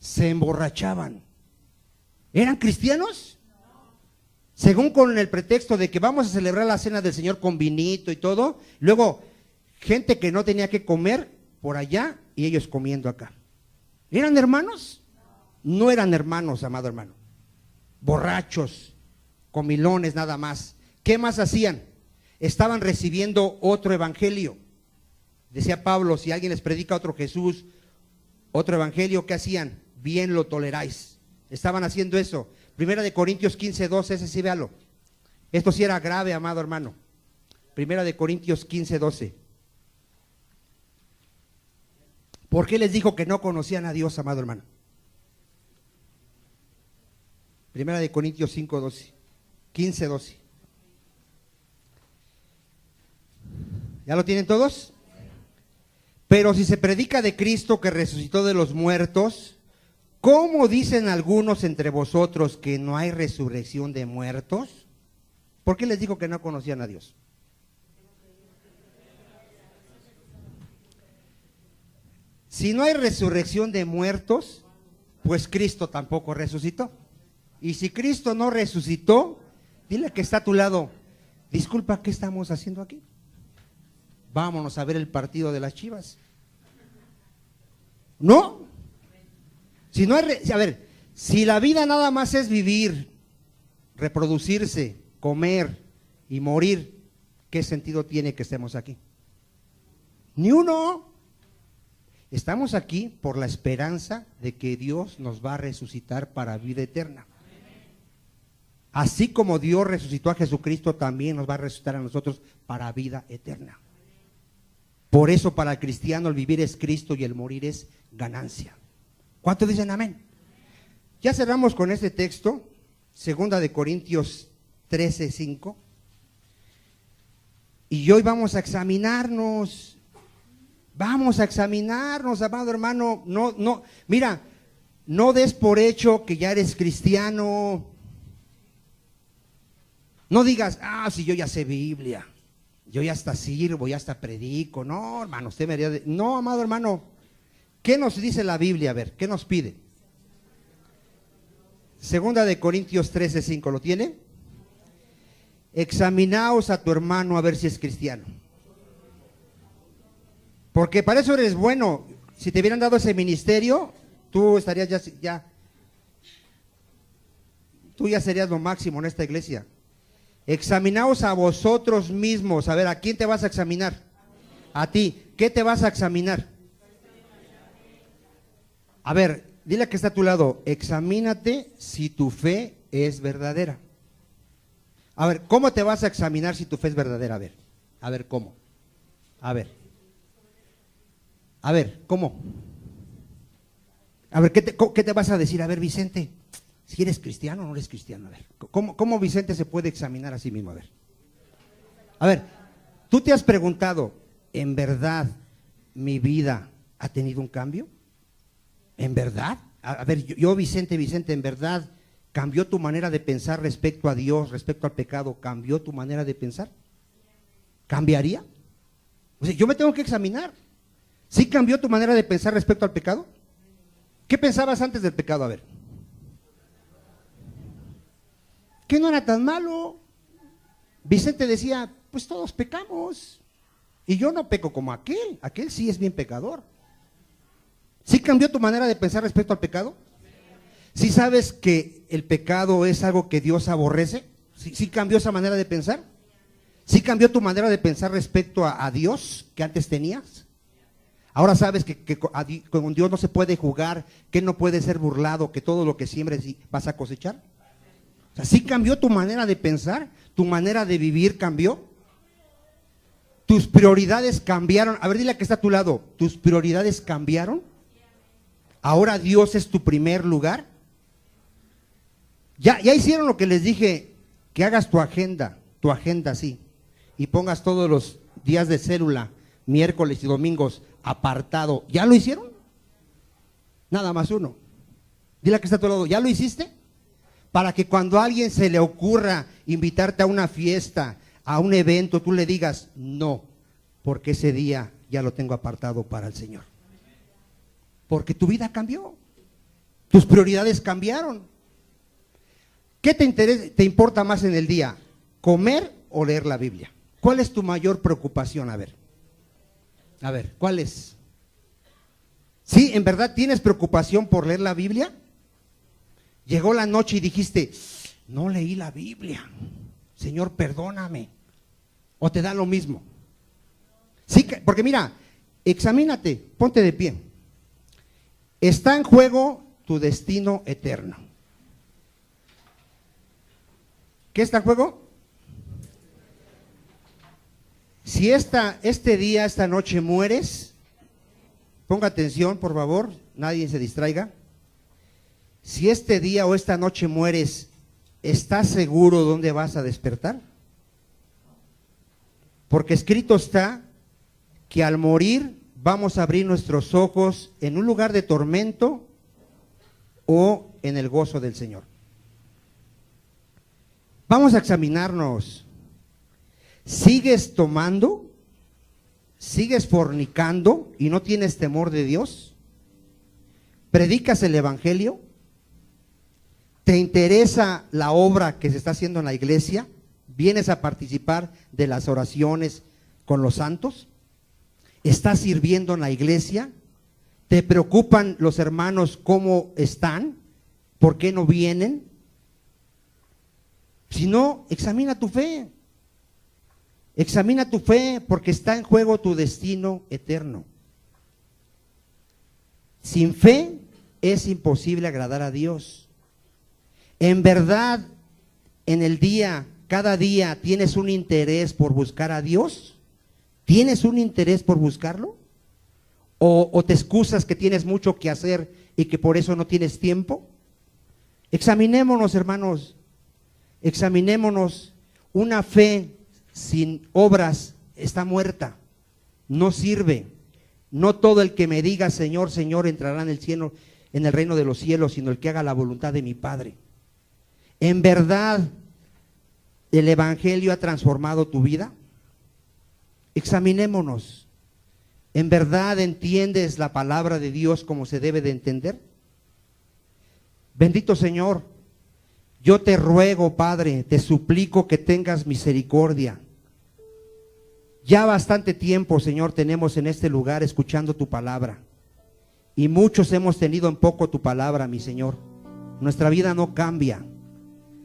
Se emborrachaban. ¿Eran cristianos? Según con el pretexto de que vamos a celebrar la cena del Señor con vinito y todo. Luego, gente que no tenía que comer por allá y ellos comiendo acá. ¿Eran hermanos? No eran hermanos, amado hermano. Borrachos, comilones nada más. ¿Qué más hacían? Estaban recibiendo otro evangelio. Decía Pablo, si alguien les predica otro Jesús, otro evangelio, ¿qué hacían? Bien lo toleráis. Estaban haciendo eso. Primera de Corintios 15:12, ese sí véalo. Esto sí era grave, amado hermano. Primera de Corintios 15:12. ¿Por qué les dijo que no conocían a Dios, amado hermano? Primera de Corintios 15:12. ¿Ya lo tienen todos? Pero si se predica de Cristo que resucitó de los muertos, ¿cómo dicen algunos entre vosotros que no hay resurrección de muertos? ¿Por qué les dijo que no conocían a Dios? Si no hay resurrección de muertos, pues Cristo tampoco resucitó. Y si Cristo no resucitó, dile que está a tu lado, disculpa, ¿qué estamos haciendo aquí? Vámonos a ver el partido de las Chivas. ¿No? Si no hay, a ver, si la vida nada más es vivir, reproducirse, comer y morir, ¿qué sentido tiene que estemos aquí? Ni uno. Estamos aquí por la esperanza de que Dios nos va a resucitar para vida eterna. Así como Dios resucitó a Jesucristo, también nos va a resucitar a nosotros para vida eterna. Por eso para el cristiano el vivir es Cristo y el morir es ganancia. ¿Cuántos dicen amén? Ya cerramos con este texto, segunda de Corintios 13:5. Y hoy vamos a examinarnos. Vamos a examinarnos, amado hermano. Mira, no des por hecho que ya eres cristiano. No digas, si yo ya sé Biblia, yo ya hasta sirvo, ya hasta predico. No, hermano, usted me haría no, amado hermano. ¿Qué nos dice la Biblia? A ver, ¿qué nos pide? Segunda de Corintios 13:5, ¿lo tiene? Examinaos a tu hermano a ver si es cristiano. Porque para eso eres bueno. Si te hubieran dado ese ministerio, tú estarías tú ya serías lo máximo en esta iglesia. Examinaos a vosotros mismos. A ver, ¿a quién te vas a examinar? A ti. ¿Qué te vas a examinar? A ver, dile que está a tu lado, examínate si tu fe es verdadera. A ver, ¿cómo te vas a examinar si tu fe es verdadera? A ver, ¿cómo? A ver, ¿cómo? A ver, ¿qué te vas a decir? A ver, Vicente, si eres cristiano o no eres cristiano. A ver, ¿cómo Vicente se puede examinar a sí mismo? A ver, ¿tú te has preguntado, ¿en verdad mi vida ha tenido un cambio? ¿En verdad? A ver, yo Vicente, ¿en verdad cambió tu manera de pensar respecto a Dios, respecto al pecado? ¿Cambió tu manera de pensar? ¿Cambiaría? O sea, yo me tengo que examinar. ¿Sí cambió tu manera de pensar respecto al pecado? ¿Qué pensabas antes del pecado? A ver. Que no era tan malo. Vicente decía, pues todos pecamos. Y yo no peco como aquel sí es bien pecador. ¿Sí cambió tu manera de pensar respecto al pecado? ¿Sí sabes que el pecado es algo que Dios aborrece? ¿Sí cambió esa manera de pensar? ¿Sí cambió tu manera de pensar respecto a Dios que antes tenías? Ahora sabes que con Dios no se puede jugar, que Él no puede ser burlado, que todo lo que siembres vas a cosechar. O sea, ¿sí cambió tu manera de pensar? ¿Tu manera de vivir cambió? ¿Tus prioridades cambiaron? A ver, dile a que está a tu lado, ¿tus prioridades cambiaron? ¿Ahora Dios es tu primer lugar? Ya hicieron lo que les dije, que hagas tu agenda sí, y pongas todos los días de célula, miércoles y domingos, apartado. ¿Ya lo hicieron? Nada más uno. Dile a que está a tu lado, ¿ya lo hiciste? Para que cuando a alguien se le ocurra invitarte a una fiesta, a un evento, tú le digas, no, porque ese día ya lo tengo apartado para el Señor. Porque tu vida cambió, tus prioridades cambiaron. ¿Qué te importa más en el día? ¿Comer o leer la Biblia? ¿Cuál es tu mayor preocupación? A ver, ¿cuál es? ¿Sí, en verdad tienes preocupación por leer la Biblia? Llegó la noche y dijiste, no leí la Biblia, Señor, perdóname. ¿O te da lo mismo? Sí, porque mira, examínate, ponte de pie. Está en juego tu destino eterno. ¿Qué está en juego? Si este día, esta noche mueres, ponga atención, por favor, nadie se distraiga. Si este día o esta noche mueres, ¿estás seguro dónde vas a despertar? Porque escrito está que al morir vamos a abrir nuestros ojos en un lugar de tormento o en el gozo del Señor. Vamos a examinarnos. ¿Sigues tomando? ¿Sigues fornicando y no tienes temor de Dios? ¿Predicas el evangelio? ¿Te interesa la obra que se está haciendo en la iglesia? ¿Vienes a participar de las oraciones con los santos? ¿Estás sirviendo en la iglesia? ¿Te preocupan los hermanos cómo están? ¿Por qué no vienen? Si no, examina tu fe. Examina tu fe porque está en juego tu destino eterno. Sin fe es imposible agradar a Dios. En verdad, en el día, cada día, ¿tienes un interés por buscar a Dios? ¿Tienes un interés por buscarlo? ¿O te excusas que tienes mucho que hacer y que por eso no tienes tiempo? Examinémonos, hermanos. Examinémonos. Una fe sin obras está muerta, no sirve. No todo el que me diga Señor, Señor entrará en el cielo, en el reino de los cielos, sino el que haga la voluntad de mi Padre. En verdad, ¿el evangelio ha transformado tu vida? Examinémonos. ¿En verdad entiendes la palabra de Dios como se debe de entender? Bendito Señor, yo te ruego, Padre, te suplico que tengas misericordia. Ya bastante tiempo, Señor, tenemos en este lugar escuchando tu palabra. Y muchos hemos tenido en poco tu palabra, mi Señor. Nuestra vida no cambia.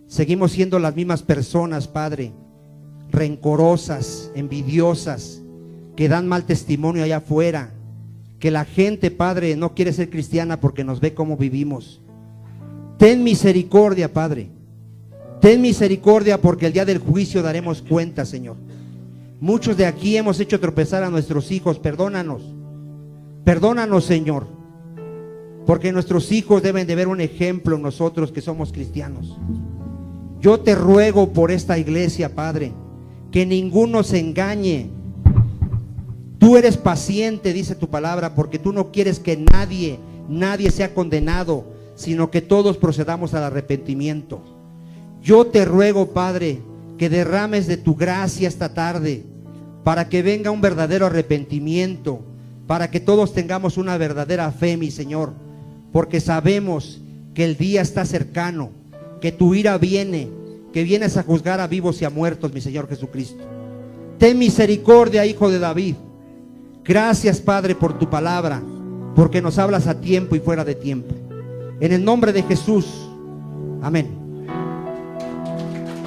Seguimos siendo las mismas personas, Padre, rencorosas, envidiosas, que dan mal testimonio allá afuera. Que la gente, Padre, no quiere ser cristiana porque nos ve cómo vivimos. Ten misericordia, Padre. Ten misericordia, porque el día del juicio daremos cuenta, Señor. Muchos de aquí hemos hecho tropezar a nuestros hijos. Perdónanos. Perdónanos, Señor. Porque nuestros hijos deben de ver un ejemplo en nosotros que somos cristianos. Yo te ruego por esta iglesia, Padre, que ninguno se engañe. Tú eres paciente, dice tu palabra, porque tú no quieres que nadie sea condenado, sino que todos procedamos al arrepentimiento. Yo te ruego, Padre, que derrames de tu gracia esta tarde, para que venga un verdadero arrepentimiento, para que todos tengamos una verdadera fe, mi Señor, porque sabemos que el día está cercano, que tu ira viene, que vienes a juzgar a vivos y a muertos, mi Señor Jesucristo. Ten misericordia, Hijo de David. Gracias, Padre, por tu palabra, porque nos hablas a tiempo y fuera de tiempo. En el nombre de Jesús, amén.